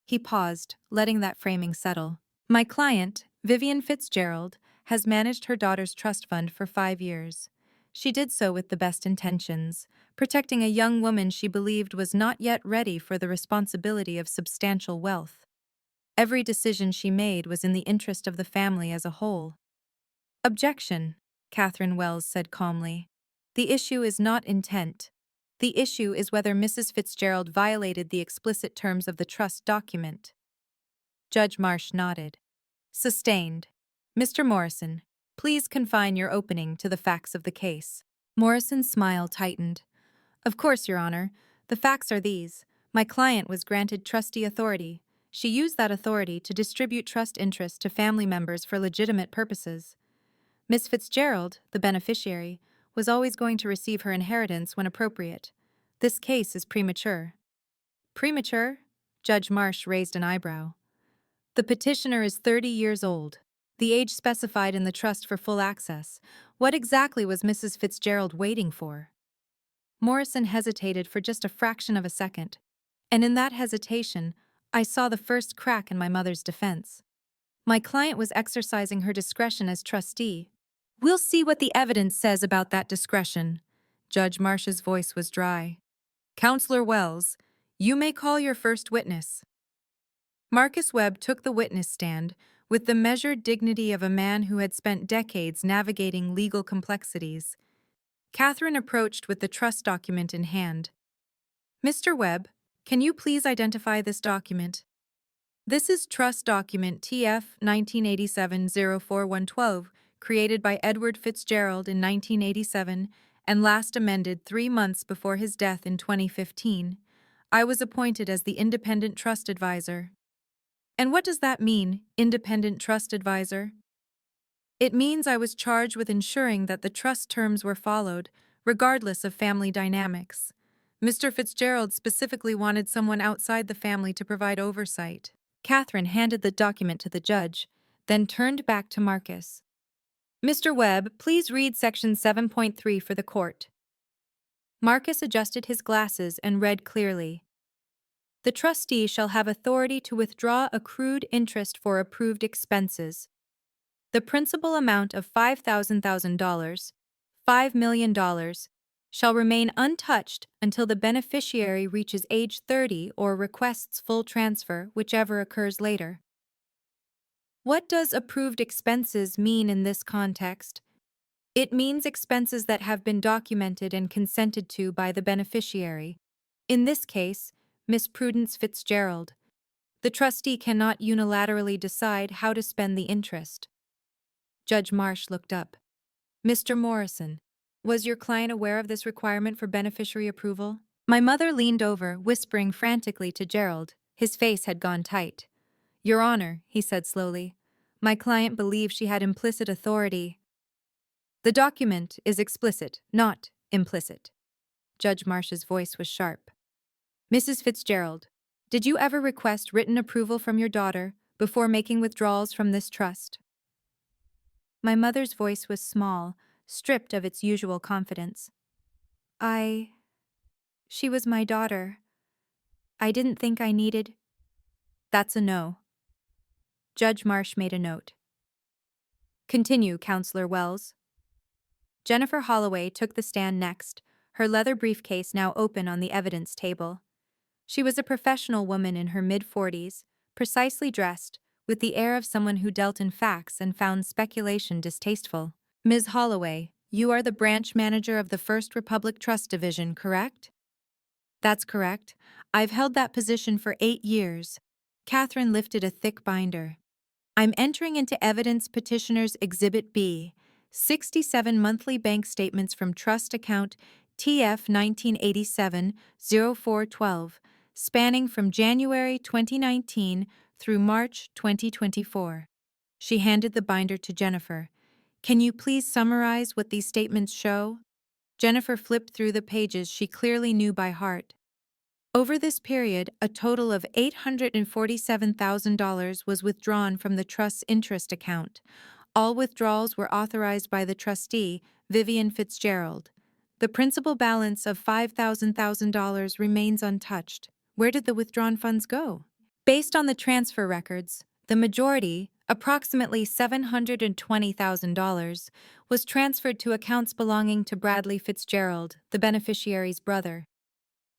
He paused, letting that framing settle. My client, Vivian Fitzgerald, has managed her daughter's trust fund for 5 years. She did so with the best intentions, protecting a young woman she believed was not yet ready for the responsibility of substantial wealth. Every decision she made was in the interest of the family as a whole. Objection, Catherine Wells said calmly. The issue is not intent. The issue is whether Mrs. Fitzgerald violated the explicit terms of the trust document. Judge Marsh nodded. Sustained. Mr. Morrison, please confine your opening to the facts of the case. Morrison's smile tightened. Of course, Your Honor. The facts are these. My client was granted trustee authority. She used that authority to distribute trust interests to family members for legitimate purposes. Miss Fitzgerald, the beneficiary, was always going to receive her inheritance when appropriate. This case is premature. Premature? Judge Marsh raised an eyebrow. The petitioner is 30 years old, the age specified in the trust for full access. What exactly was Mrs. Fitzgerald waiting for? Morrison hesitated for just a fraction of a second, and in that hesitation, I saw the first crack in my mother's defense. My client was exercising her discretion as trustee. We'll see what the evidence says about that discretion. Judge Marsh's voice was dry. Counselor Wells, you may call your first witness. Marcus Webb took the witness stand with the measured dignity of a man who had spent decades navigating legal complexities. Catherine approached with the trust document in hand. Mr. Webb, can you please identify this document? This is Trust Document TF 1987-04112, created by Edward Fitzgerald in 1987 and last amended 3 months before his death in 2015. I was appointed as the independent trust advisor. And what does that mean, independent trust advisor? It means I was charged with ensuring that the trust terms were followed, regardless of family dynamics. Mr. Fitzgerald specifically wanted someone outside the family to provide oversight. Catherine handed the document to the judge, then turned back to Marcus. Mr. Webb, please read Section 7.3 for the court. Marcus adjusted his glasses and read clearly. The trustee shall have authority to withdraw accrued interest for approved expenses. The principal amount of $5,000, $5 million, shall remain untouched until the beneficiary reaches age 30 or requests full transfer, whichever occurs later. What does approved expenses mean in this context? It means expenses that have been documented and consented to by the beneficiary. In this case, Miss Prudence Fitzgerald. The trustee cannot unilaterally decide how to spend the interest. Judge Marsh looked up. Mr. Morrison, was your client aware of this requirement for beneficiary approval? My mother leaned over, whispering frantically to Gerald. His face had gone tight. Your Honor, he said slowly, my client believed she had implicit authority. The document is explicit, not implicit. Judge Marsh's voice was sharp. Mrs. Fitzgerald, did you ever request written approval from your daughter before making withdrawals from this trust? My mother's voice was small, stripped of its usual confidence. She was my daughter. I didn't think I needed. That's a no. Judge Marsh made a note. Continue, Counselor Wells. Jennifer Holloway took the stand next, her leather briefcase now open on the evidence table. She was a professional woman in her mid-40s, precisely dressed, with the air of someone who dealt in facts and found speculation distasteful. Ms. Holloway, you are the branch manager of the First Republic Trust Division, correct? That's correct. I've held that position for 8 years. Catherine lifted a thick binder. I'm entering into evidence petitioner's Exhibit B, 67 monthly bank statements from trust account TF 1987-0412, spanning from January 2019 through March 2024. She handed the binder to Jennifer. Can you please summarize what these statements show? Jennifer flipped through the pages she clearly knew by heart. Over this period, a total of $847,000 was withdrawn from the trust's interest account. All withdrawals were authorized by the trustee, Vivian Fitzgerald. The principal balance of $5,000 remains untouched. Where did the withdrawn funds go? Based on the transfer records, the majority, approximately $720,000, was transferred to accounts belonging to Bradley Fitzgerald, the beneficiary's brother.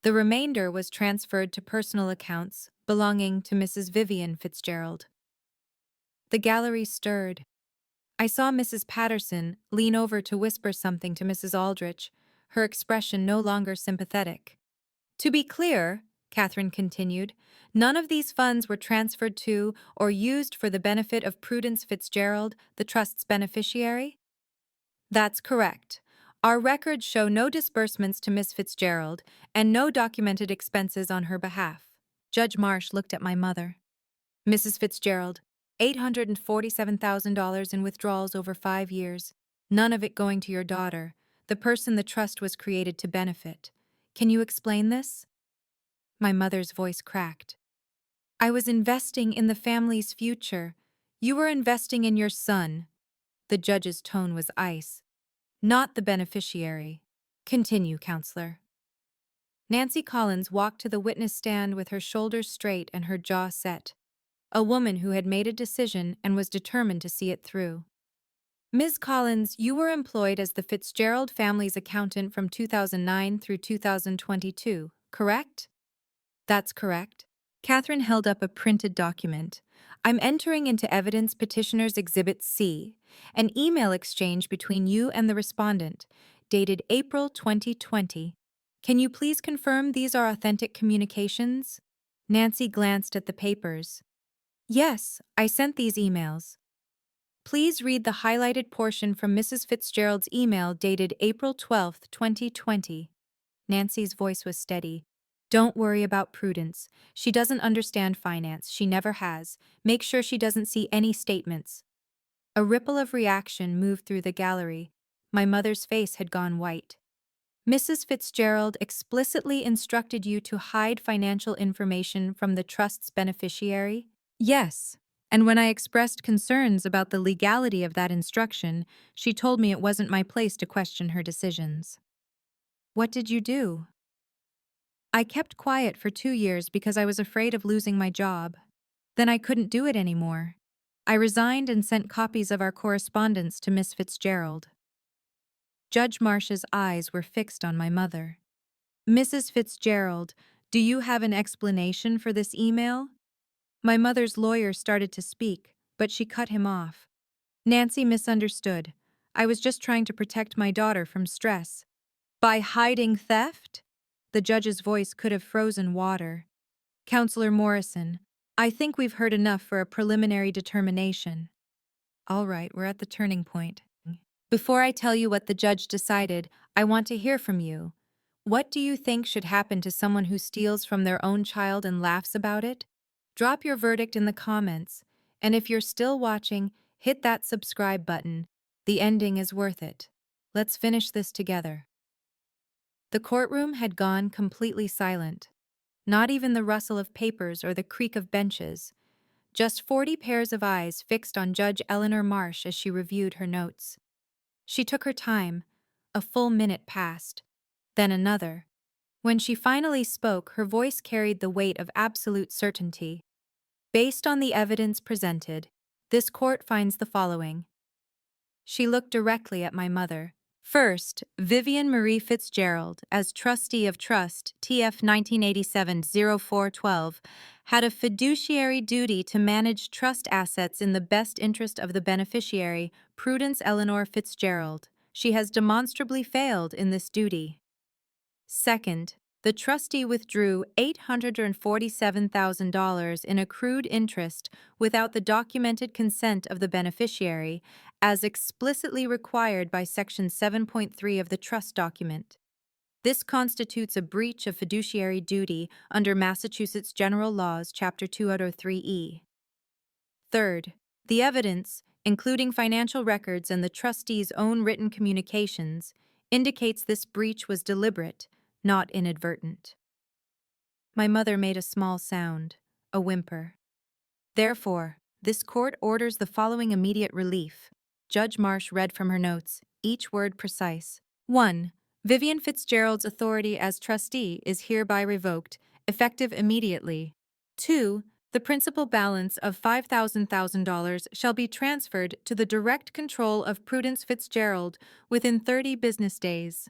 The remainder was transferred to personal accounts belonging to Mrs. Vivian Fitzgerald. The gallery stirred. I saw Mrs. Patterson lean over to whisper something to Mrs. Aldrich, her expression no longer sympathetic. To be clear, Catherine continued, none of these funds were transferred to or used for the benefit of Prudence Fitzgerald, the trust's beneficiary? That's correct. Our records show no disbursements to Miss Fitzgerald and no documented expenses on her behalf. Judge Marsh looked at my mother. Mrs. Fitzgerald, $847,000 in withdrawals over 5 years, none of it going to your daughter, the person the trust was created to benefit. Can you explain this? My mother's voice cracked. I was investing in the family's future. You were investing in your son. The judge's tone was ice. Not the beneficiary. Continue, counselor. Nancy Collins walked to the witness stand with her shoulders straight and her jaw set. A woman who had made a decision and was determined to see it through. Ms. Collins, you were employed as the Fitzgerald family's accountant from 2009 through 2022, correct? That's correct. Catherine held up a printed document. I'm entering into evidence petitioner's Exhibit C, an email exchange between you and the respondent, dated April 2020. Can you please confirm these are authentic communications? Nancy glanced at the papers. Yes, I sent these emails. Please read the highlighted portion from Mrs. Fitzgerald's email dated April 12, 2020. Nancy's voice was steady. Don't worry about Prudence. She doesn't understand finance. She never has. Make sure she doesn't see any statements. A ripple of reaction moved through the gallery. My mother's face had gone white. Mrs. Fitzgerald explicitly instructed you to hide financial information from the trust's beneficiary? Yes. And when I expressed concerns about the legality of that instruction, she told me it wasn't my place to question her decisions. What did you do? I kept quiet for 2 years because I was afraid of losing my job. Then I couldn't do it anymore. I resigned and sent copies of our correspondence to Miss Fitzgerald. Judge Marsh's eyes were fixed on my mother. Mrs. Fitzgerald, do you have an explanation for this email? My mother's lawyer started to speak, but she cut him off. Nancy misunderstood. I was just trying to protect my daughter from stress. By hiding theft? The judge's voice could have frozen water. Counselor Morrison, I think we've heard enough for a preliminary determination. All right, we're at the turning point. Before I tell you what the judge decided, I want to hear from you. What do you think should happen to someone who steals from their own child and laughs about it? Drop your verdict in the comments, and if you're still watching, hit that subscribe button. The ending is worth it. Let's finish this together. The courtroom had gone completely silent. Not even the rustle of papers or the creak of benches. Just 40 pairs of eyes fixed on Judge Eleanor Marsh as she reviewed her notes. She took her time. A full minute passed. Then another. When she finally spoke, her voice carried the weight of absolute certainty. Based on the evidence presented, this court finds the following. She looked directly at my mother. First, Vivian Marie Fitzgerald, as trustee of trust, TF 1987-0412, had a fiduciary duty to manage trust assets in the best interest of the beneficiary, Prudence Eleanor Fitzgerald. She has demonstrably failed in this duty. Second, the trustee withdrew $847,000 in accrued interest without the documented consent of the beneficiary, as explicitly required by Section 7.3 of the trust document. This constitutes a breach of fiduciary duty under Massachusetts General Laws, Chapter 203E. Third, the evidence, including financial records and the trustee's own written communications, indicates this breach was deliberate, not inadvertent. My mother made a small sound, a whimper. Therefore, this court orders the following immediate relief. Judge Marsh read from her notes, each word precise. 1. Vivian Fitzgerald's authority as trustee is hereby revoked, effective immediately. 2. The principal balance of $5,000 shall be transferred to the direct control of Prudence Fitzgerald within 30 business days.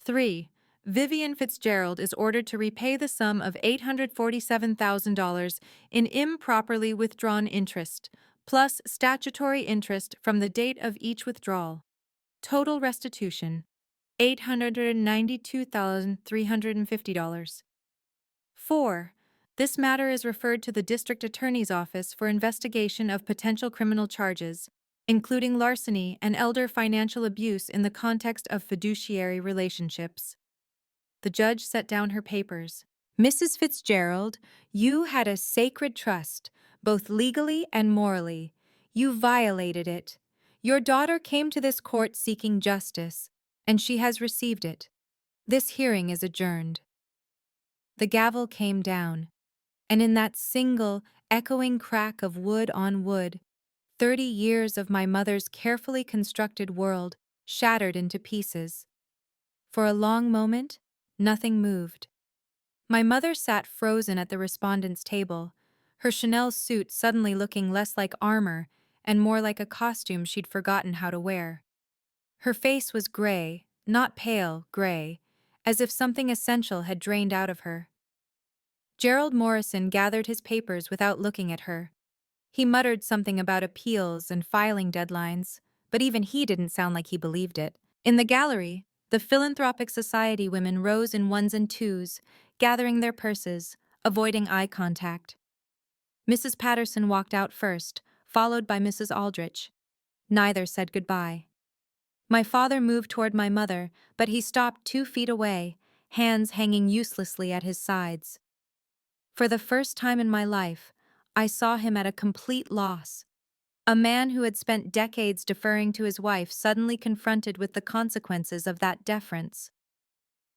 3. Vivian Fitzgerald is ordered to repay the sum of $847,000 in improperly withdrawn interest, plus statutory interest from the date of each withdrawal. Total restitution, $892,350. 4. This matter is referred to the District Attorney's Office for investigation of potential criminal charges, including larceny and elder financial abuse in the context of fiduciary relationships. The judge set down her papers. Mrs. Fitzgerald, you had a sacred trust, both legally and morally. You violated it. Your daughter came to this court seeking justice, and she has received it. This hearing is adjourned. The gavel came down, and in that single, echoing crack of wood on wood, 30 years of my mother's carefully constructed world shattered into pieces. For a long moment, nothing moved. My mother sat frozen at the respondent's table, her Chanel suit suddenly looking less like armor and more like a costume she'd forgotten how to wear. Her face was gray, not pale gray, as if something essential had drained out of her. Gerald Morrison gathered his papers without looking at her. He muttered something about appeals and filing deadlines, but even he didn't sound like he believed it. In the gallery, the Philanthropic Society women rose in ones and twos, gathering their purses, avoiding eye contact. Mrs. Patterson walked out first, followed by Mrs. Aldrich. Neither said goodbye. My father moved toward my mother, but he stopped 2 feet away, hands hanging uselessly at his sides. For the first time in my life, I saw him at a complete loss. A man who had spent decades deferring to his wife suddenly confronted with the consequences of that deference.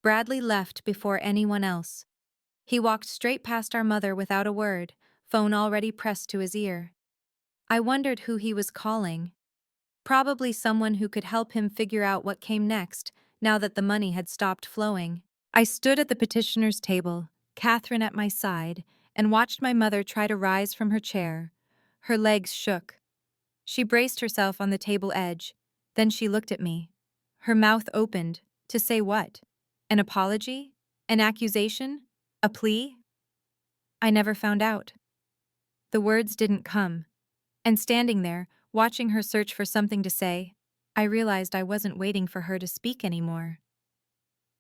Bradley left before anyone else. He walked straight past our mother without a word, phone already pressed to his ear. I wondered who he was calling. Probably someone who could help him figure out what came next, now that the money had stopped flowing. I stood at the petitioner's table, Catherine at my side, and watched my mother try to rise from her chair. Her legs shook. She braced herself on the table edge. Then she looked at me. Her mouth opened. To say what? An apology? An accusation? A plea? I never found out. The words didn't come. And standing there, watching her search for something to say, I realized I wasn't waiting for her to speak anymore.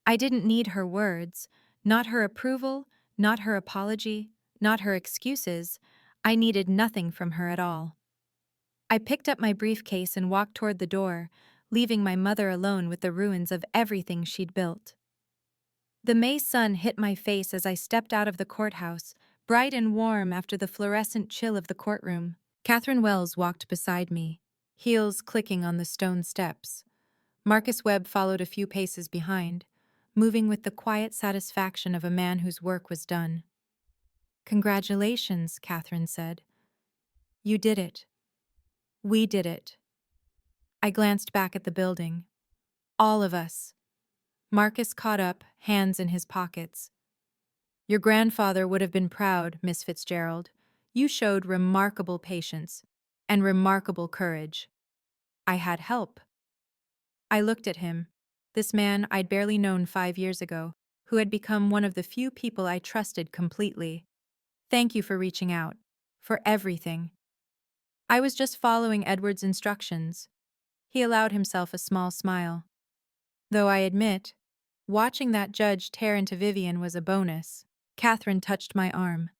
I didn't need her words, not her approval, not her apology, not her excuses. I needed nothing from her at all. I picked up my briefcase and walked toward the door, leaving my mother alone with the ruins of everything she'd built. The May sun hit my face as I stepped out of the courthouse, bright and warm after the fluorescent chill of the courtroom. Catherine Wells walked beside me, heels clicking on the stone steps. Marcus Webb followed a few paces behind, moving with the quiet satisfaction of a man whose work was done. Congratulations, Catherine said. You did it. We did it. I glanced back at the building. All of us. Marcus caught up, hands in his pockets. Your grandfather would have been proud, Miss Fitzgerald. You showed remarkable patience and remarkable courage. I had help. I looked at him. This man I'd barely known 5 years ago, who had become one of the few people I trusted completely. Thank you for reaching out. For everything. I was just following Edward's instructions. He allowed himself a small smile. Though I admit, watching that judge tear into Vivian was a bonus. Catherine touched my arm.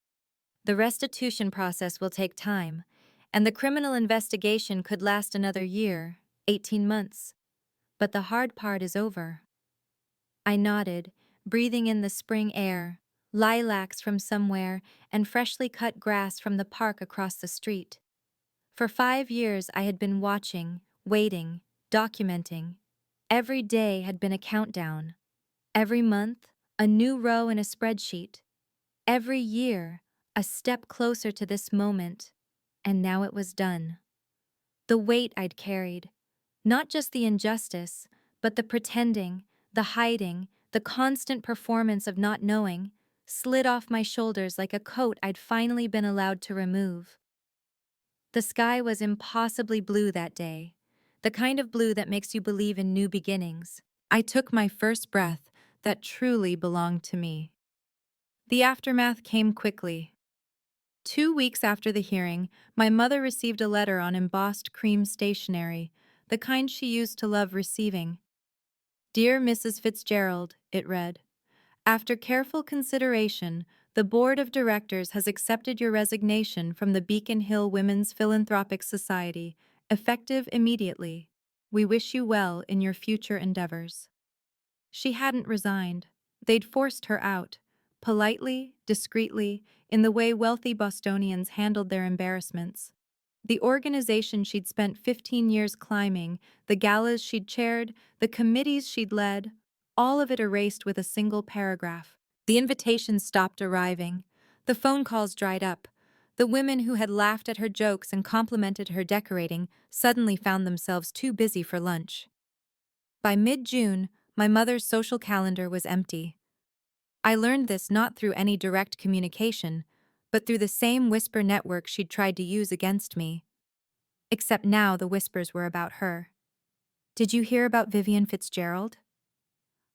The restitution process will take time, and the criminal investigation could last another year, 18 months. But the hard part is over. I nodded, breathing in the spring air, lilacs from somewhere, and freshly cut grass from the park across the street. For 5 years I had been watching, waiting, documenting. Every day had been a countdown. Every month, a new row in a spreadsheet. Every year, a step closer to this moment. And now it was done. The weight I'd carried, not just the injustice, but the pretending, the hiding, the constant performance of not knowing, slid off my shoulders like a coat I'd finally been allowed to remove. The sky was impossibly blue that day, the kind of blue that makes you believe in new beginnings. I took my first breath that truly belonged to me. The aftermath came quickly. 2 weeks after the hearing, my mother received a letter on embossed cream stationery, the kind she used to love receiving. Dear Mrs. Fitzgerald, it read, after careful consideration, the Board of Directors has accepted your resignation from the Beacon Hill Women's Philanthropic Society, effective immediately. We wish you well in your future endeavors. She hadn't resigned. They'd forced her out, politely, discreetly, in the way wealthy Bostonians handled their embarrassments. The organization she'd spent 15 years climbing, the galas she'd chaired, the committees she'd led, all of it erased with a single paragraph. The invitations stopped arriving. The phone calls dried up. The women who had laughed at her jokes and complimented her decorating suddenly found themselves too busy for lunch. By mid-June, my mother's social calendar was empty. I learned this not through any direct communication, but through the same whisper network she'd tried to use against me. Except now the whispers were about her. Did you hear about Vivian Fitzgerald?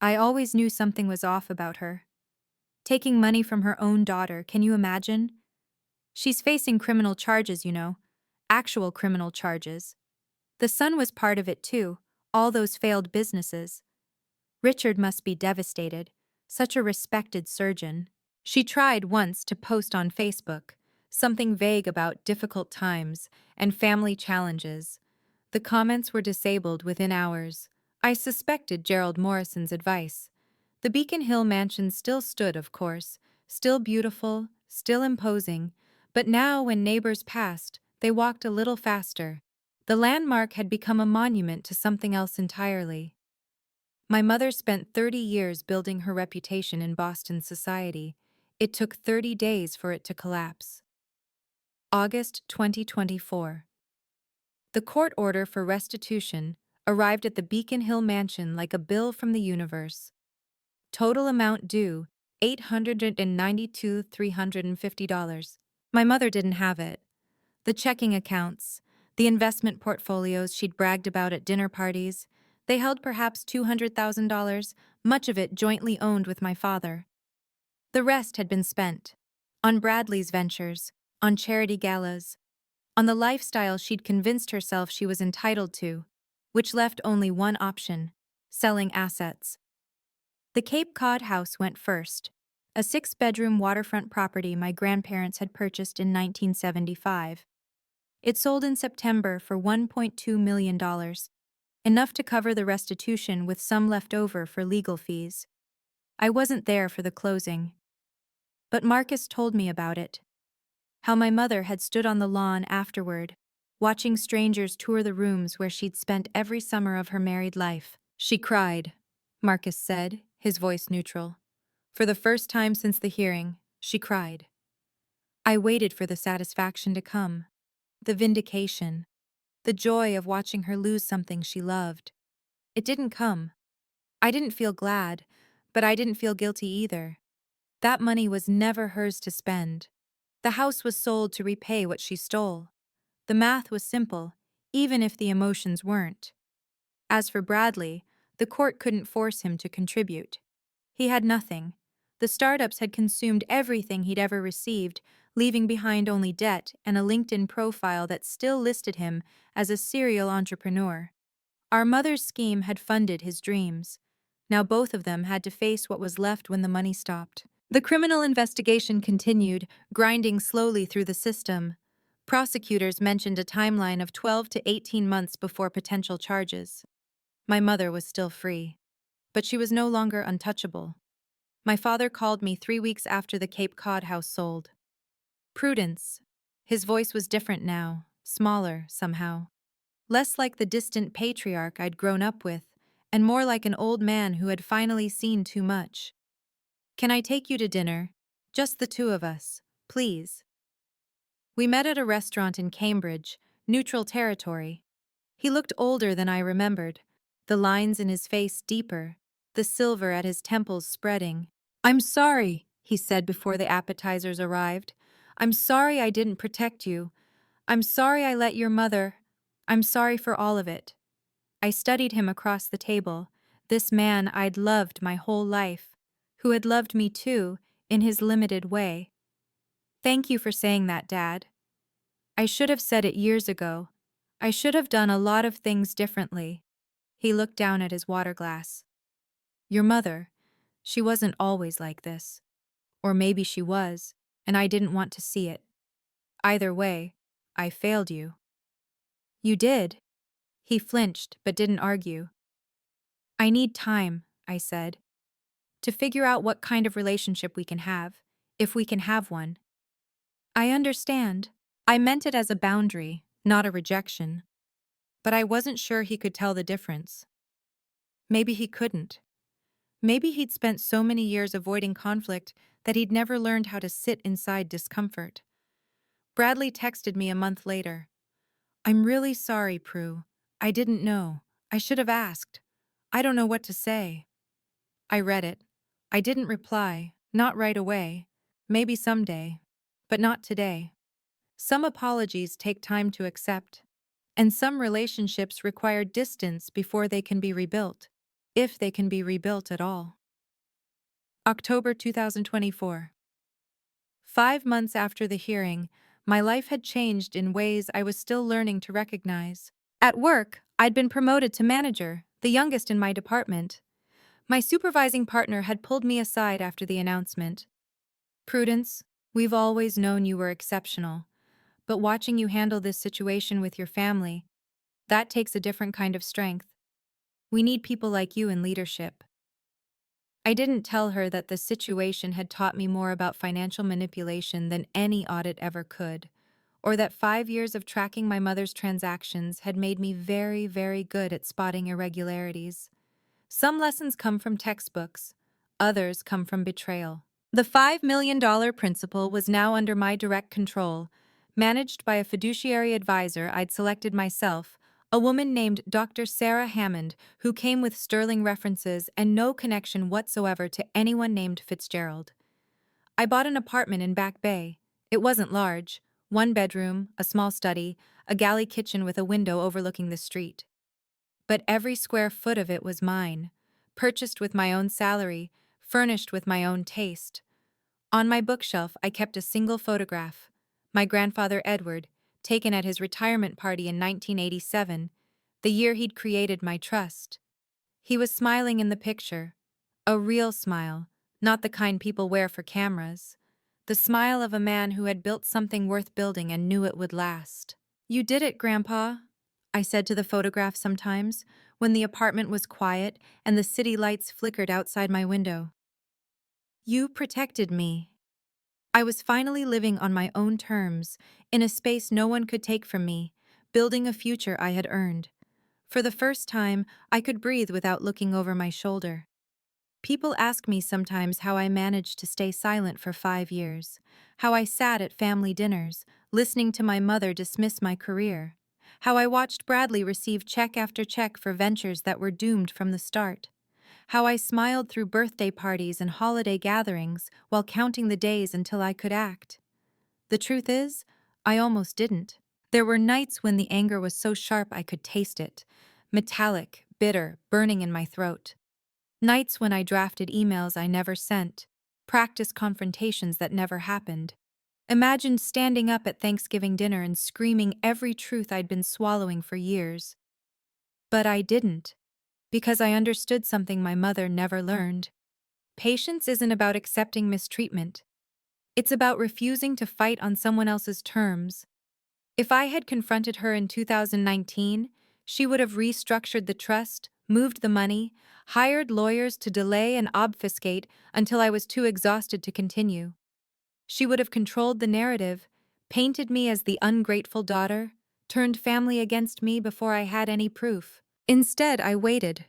I always knew something was off about her. Taking money from her own daughter, can you imagine? She's facing criminal charges, you know. Actual criminal charges. The son was part of it too, all those failed businesses. Richard must be devastated. Such a respected surgeon. She tried once to post on Facebook, something vague about difficult times and family challenges. The comments were disabled within hours. I suspected Gerald Morrison's advice. The Beacon Hill mansion still stood, of course, still beautiful, still imposing, but now when neighbors passed, they walked a little faster. The landmark had become a monument to something else entirely. My mother spent 30 years building her reputation in Boston society. It took 30 days for it to collapse. August 2024. The court order for restitution arrived at the Beacon Hill mansion like a bill from the universe. Total amount due, $892,350. My mother didn't have it. The checking accounts, the investment portfolios she'd bragged about at dinner parties, they held perhaps $200,000, much of it jointly owned with my father. The rest had been spent on Bradley's ventures, on charity galas, on the lifestyle she'd convinced herself she was entitled to, which left only one option: selling assets. The Cape Cod house went first, a 6-bedroom waterfront property my grandparents had purchased in 1975. It sold in September for $1.2 million, enough to cover the restitution with some left over for legal fees. I wasn't there for the closing. But Marcus told me about it. How my mother had stood on the lawn afterward, watching strangers tour the rooms where she'd spent every summer of her married life. She cried, Marcus said, his voice neutral. For the first time since the hearing, she cried. I waited for the satisfaction to come, the vindication, the joy of watching her lose something she loved. It didn't come. I didn't feel glad, but I didn't feel guilty either. That money was never hers to spend. The house was sold to repay what she stole. The math was simple, even if the emotions weren't. As for Bradley, the court couldn't force him to contribute. He had nothing. The startups had consumed everything he'd ever received, leaving behind only debt and a LinkedIn profile that still listed him as a serial entrepreneur. Our mother's scheme had funded his dreams. Now both of them had to face what was left when the money stopped. The criminal investigation continued, grinding slowly through the system. Prosecutors mentioned a timeline of 12 to 18 months before potential charges. My mother was still free, but she was no longer untouchable. My father called me 3 weeks after the Cape Cod house sold. Prudence. His voice was different now, smaller, somehow. Less like the distant patriarch I'd grown up with, and more like an old man who had finally seen too much. "Can I take you to dinner? Just the two of us, please." We met at a restaurant in Cambridge, neutral territory. He looked older than I remembered, the lines in his face deeper, the silver at his temples spreading. "I'm sorry," he said before the appetizers arrived. "I'm sorry I didn't protect you. I'm sorry I let your mother. I'm sorry for all of it." I studied him across the table, this man I'd loved my whole life, who had loved me too, in his limited way. "Thank you for saying that, Dad. I should have said it years ago. I should have done a lot of things differently." He looked down at his water glass. "Your mother, she wasn't always like this. Or maybe she was, and I didn't want to see it. Either way, I failed you." "You did?" He flinched, but didn't argue. "I need time," I said, "to figure out what kind of relationship we can have, if we can have one." "I understand." I meant it as a boundary, not a rejection. But I wasn't sure he could tell the difference. Maybe he couldn't. Maybe he'd spent so many years avoiding conflict that he'd never learned how to sit inside discomfort. Bradley texted me a month later. "I'm really sorry, Prue. I didn't know. I should have asked. I don't know what to say." I read it. I didn't reply, not right away. Maybe someday. But not today. Some apologies take time to accept. And some relationships require distance before they can be rebuilt, if they can be rebuilt at all. October 2024. 5 months after the hearing, my life had changed in ways I was still learning to recognize. At work, I'd been promoted to manager, the youngest in my department. My supervising partner had pulled me aside after the announcement. "Prudence, we've always known you were exceptional, but watching you handle this situation with your family, that takes a different kind of strength. We need people like you in leadership." I didn't tell her that the situation had taught me more about financial manipulation than any audit ever could, or that 5 years of tracking my mother's transactions had made me very, very good at spotting irregularities. Some lessons come from textbooks, others come from betrayal. The $5 million principal was now under my direct control, managed by a fiduciary advisor I'd selected myself, a woman named Dr. Sarah Hammond, who came with sterling references and no connection whatsoever to anyone named Fitzgerald. I bought an apartment in Back Bay. It wasn't large, 1 bedroom, a small study, a galley kitchen with a window overlooking the street. But every square foot of it was mine, purchased with my own salary, furnished with my own taste. On my bookshelf, I kept a single photograph, my grandfather Edward, taken at his retirement party in 1987, the year he'd created my trust. He was smiling in the picture, a real smile, not the kind people wear for cameras, the smile of a man who had built something worth building and knew it would last. "You did it, Grandpa," I said to the photograph sometimes, when the apartment was quiet and the city lights flickered outside my window. "You protected me." I was finally living on my own terms, in a space no one could take from me, building a future I had earned. For the first time, I could breathe without looking over my shoulder. People ask me sometimes how I managed to stay silent for 5 years, how I sat at family dinners, listening to my mother dismiss my career, how I watched Bradley receive check after check for ventures that were doomed from the start, how I smiled through birthday parties and holiday gatherings while counting the days until I could act. The truth is, I almost didn't. There were nights when the anger was so sharp I could taste it, metallic, bitter, burning in my throat. Nights when I drafted emails I never sent, practiced confrontations that never happened. Imagined standing up at Thanksgiving dinner and screaming every truth I'd been swallowing for years. But I didn't, because I understood something my mother never learned. Patience isn't about accepting mistreatment. It's about refusing to fight on someone else's terms. If I had confronted her in 2019, she would have restructured the trust, moved the money, hired lawyers to delay and obfuscate until I was too exhausted to continue. She would have controlled the narrative, painted me as the ungrateful daughter, turned family against me before I had any proof. Instead, I waited.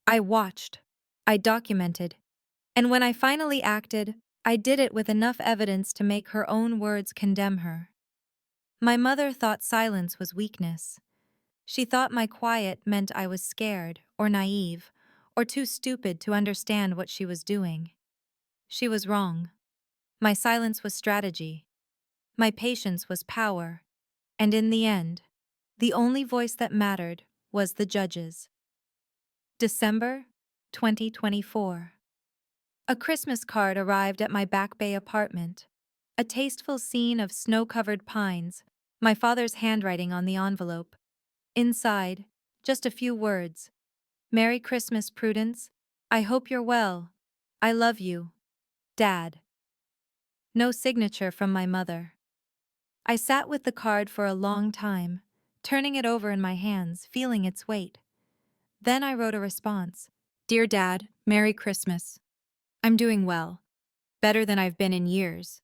I watched. I documented. And when I finally acted, I did it with enough evidence to make her own words condemn her. My mother thought silence was weakness. She thought my quiet meant I was scared, or naive, or too stupid to understand what she was doing. She was wrong. My silence was strategy. My patience was power. And in the end, the only voice that mattered was the judge's. December 2024. A Christmas card arrived at my Back Bay apartment. A tasteful scene of snow-covered pines, my father's handwriting on the envelope. Inside, just a few words. Merry Christmas, Prudence. I hope you're well. I love you. Dad. No signature from my mother. I sat with the card for a long time, turning it over in my hands, feeling its weight. Then I wrote a response. Dear Dad, Merry Christmas. I'm doing well. Better than I've been in years.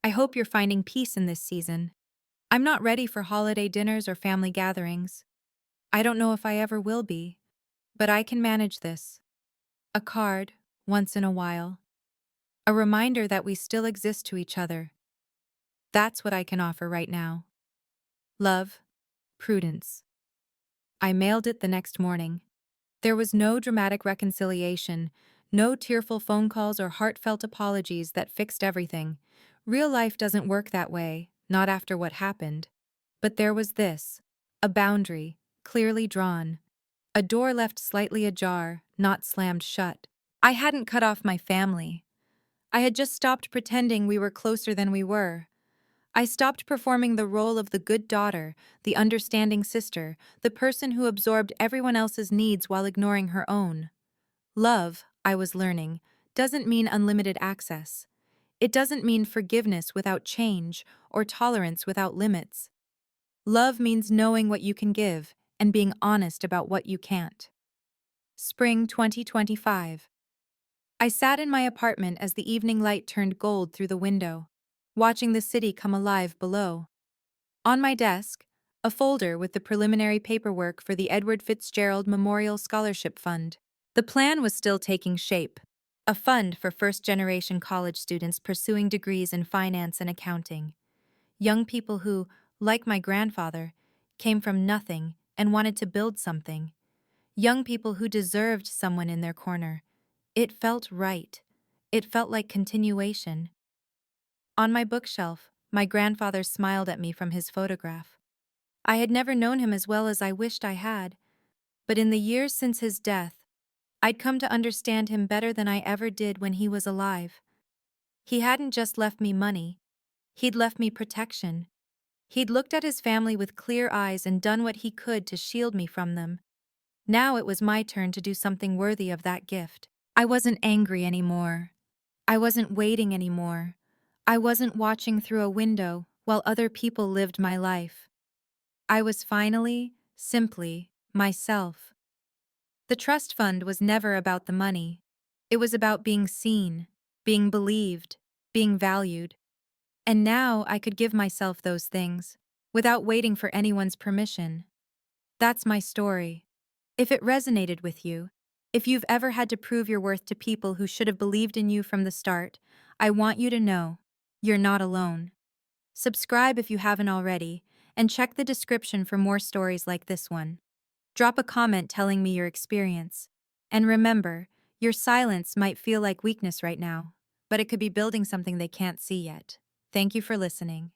I hope you're finding peace in this season. I'm not ready for holiday dinners or family gatherings. I don't know if I ever will be, but I can manage this. A card, once in a while. A reminder that we still exist to each other. That's what I can offer right now. Love, Prudence. I mailed it the next morning. There was no dramatic reconciliation, no tearful phone calls or heartfelt apologies that fixed everything. Real life doesn't work that way, not after what happened. But there was this, a boundary, clearly drawn. A door left slightly ajar, not slammed shut. I hadn't cut off my family. I had just stopped pretending we were closer than we were. I stopped performing the role of the good daughter, the understanding sister, the person who absorbed everyone else's needs while ignoring her own. Love, I was learning, doesn't mean unlimited access. It doesn't mean forgiveness without change or tolerance without limits. Love means knowing what you can give and being honest about what you can't. Spring 2025. I sat in my apartment as the evening light turned gold through the window, watching the city come alive below. On my desk, a folder with the preliminary paperwork for the Edward Fitzgerald Memorial Scholarship Fund. The plan was still taking shape, a fund for first-generation college students pursuing degrees in finance and accounting. Young people who, like my grandfather, came from nothing and wanted to build something. Young people who deserved someone in their corner. It felt right. It felt like continuation. On my bookshelf, my grandfather smiled at me from his photograph. I had never known him as well as I wished I had, but in the years since his death, I'd come to understand him better than I ever did when he was alive. He hadn't just left me money. He'd left me protection. He'd looked at his family with clear eyes and done what he could to shield me from them. Now it was my turn to do something worthy of that gift. I wasn't angry anymore. I wasn't waiting anymore. I wasn't watching through a window while other people lived my life. I was finally, simply, myself. The trust fund was never about the money. It was about being seen, being believed, being valued. And now I could give myself those things, without waiting for anyone's permission. That's my story. If it resonated with you, if you've ever had to prove your worth to people who should have believed in you from the start, I want you to know, you're not alone. Subscribe if you haven't already, and check the description for more stories like this one. Drop a comment telling me your experience. And remember, your silence might feel like weakness right now, but it could be building something they can't see yet. Thank you for listening.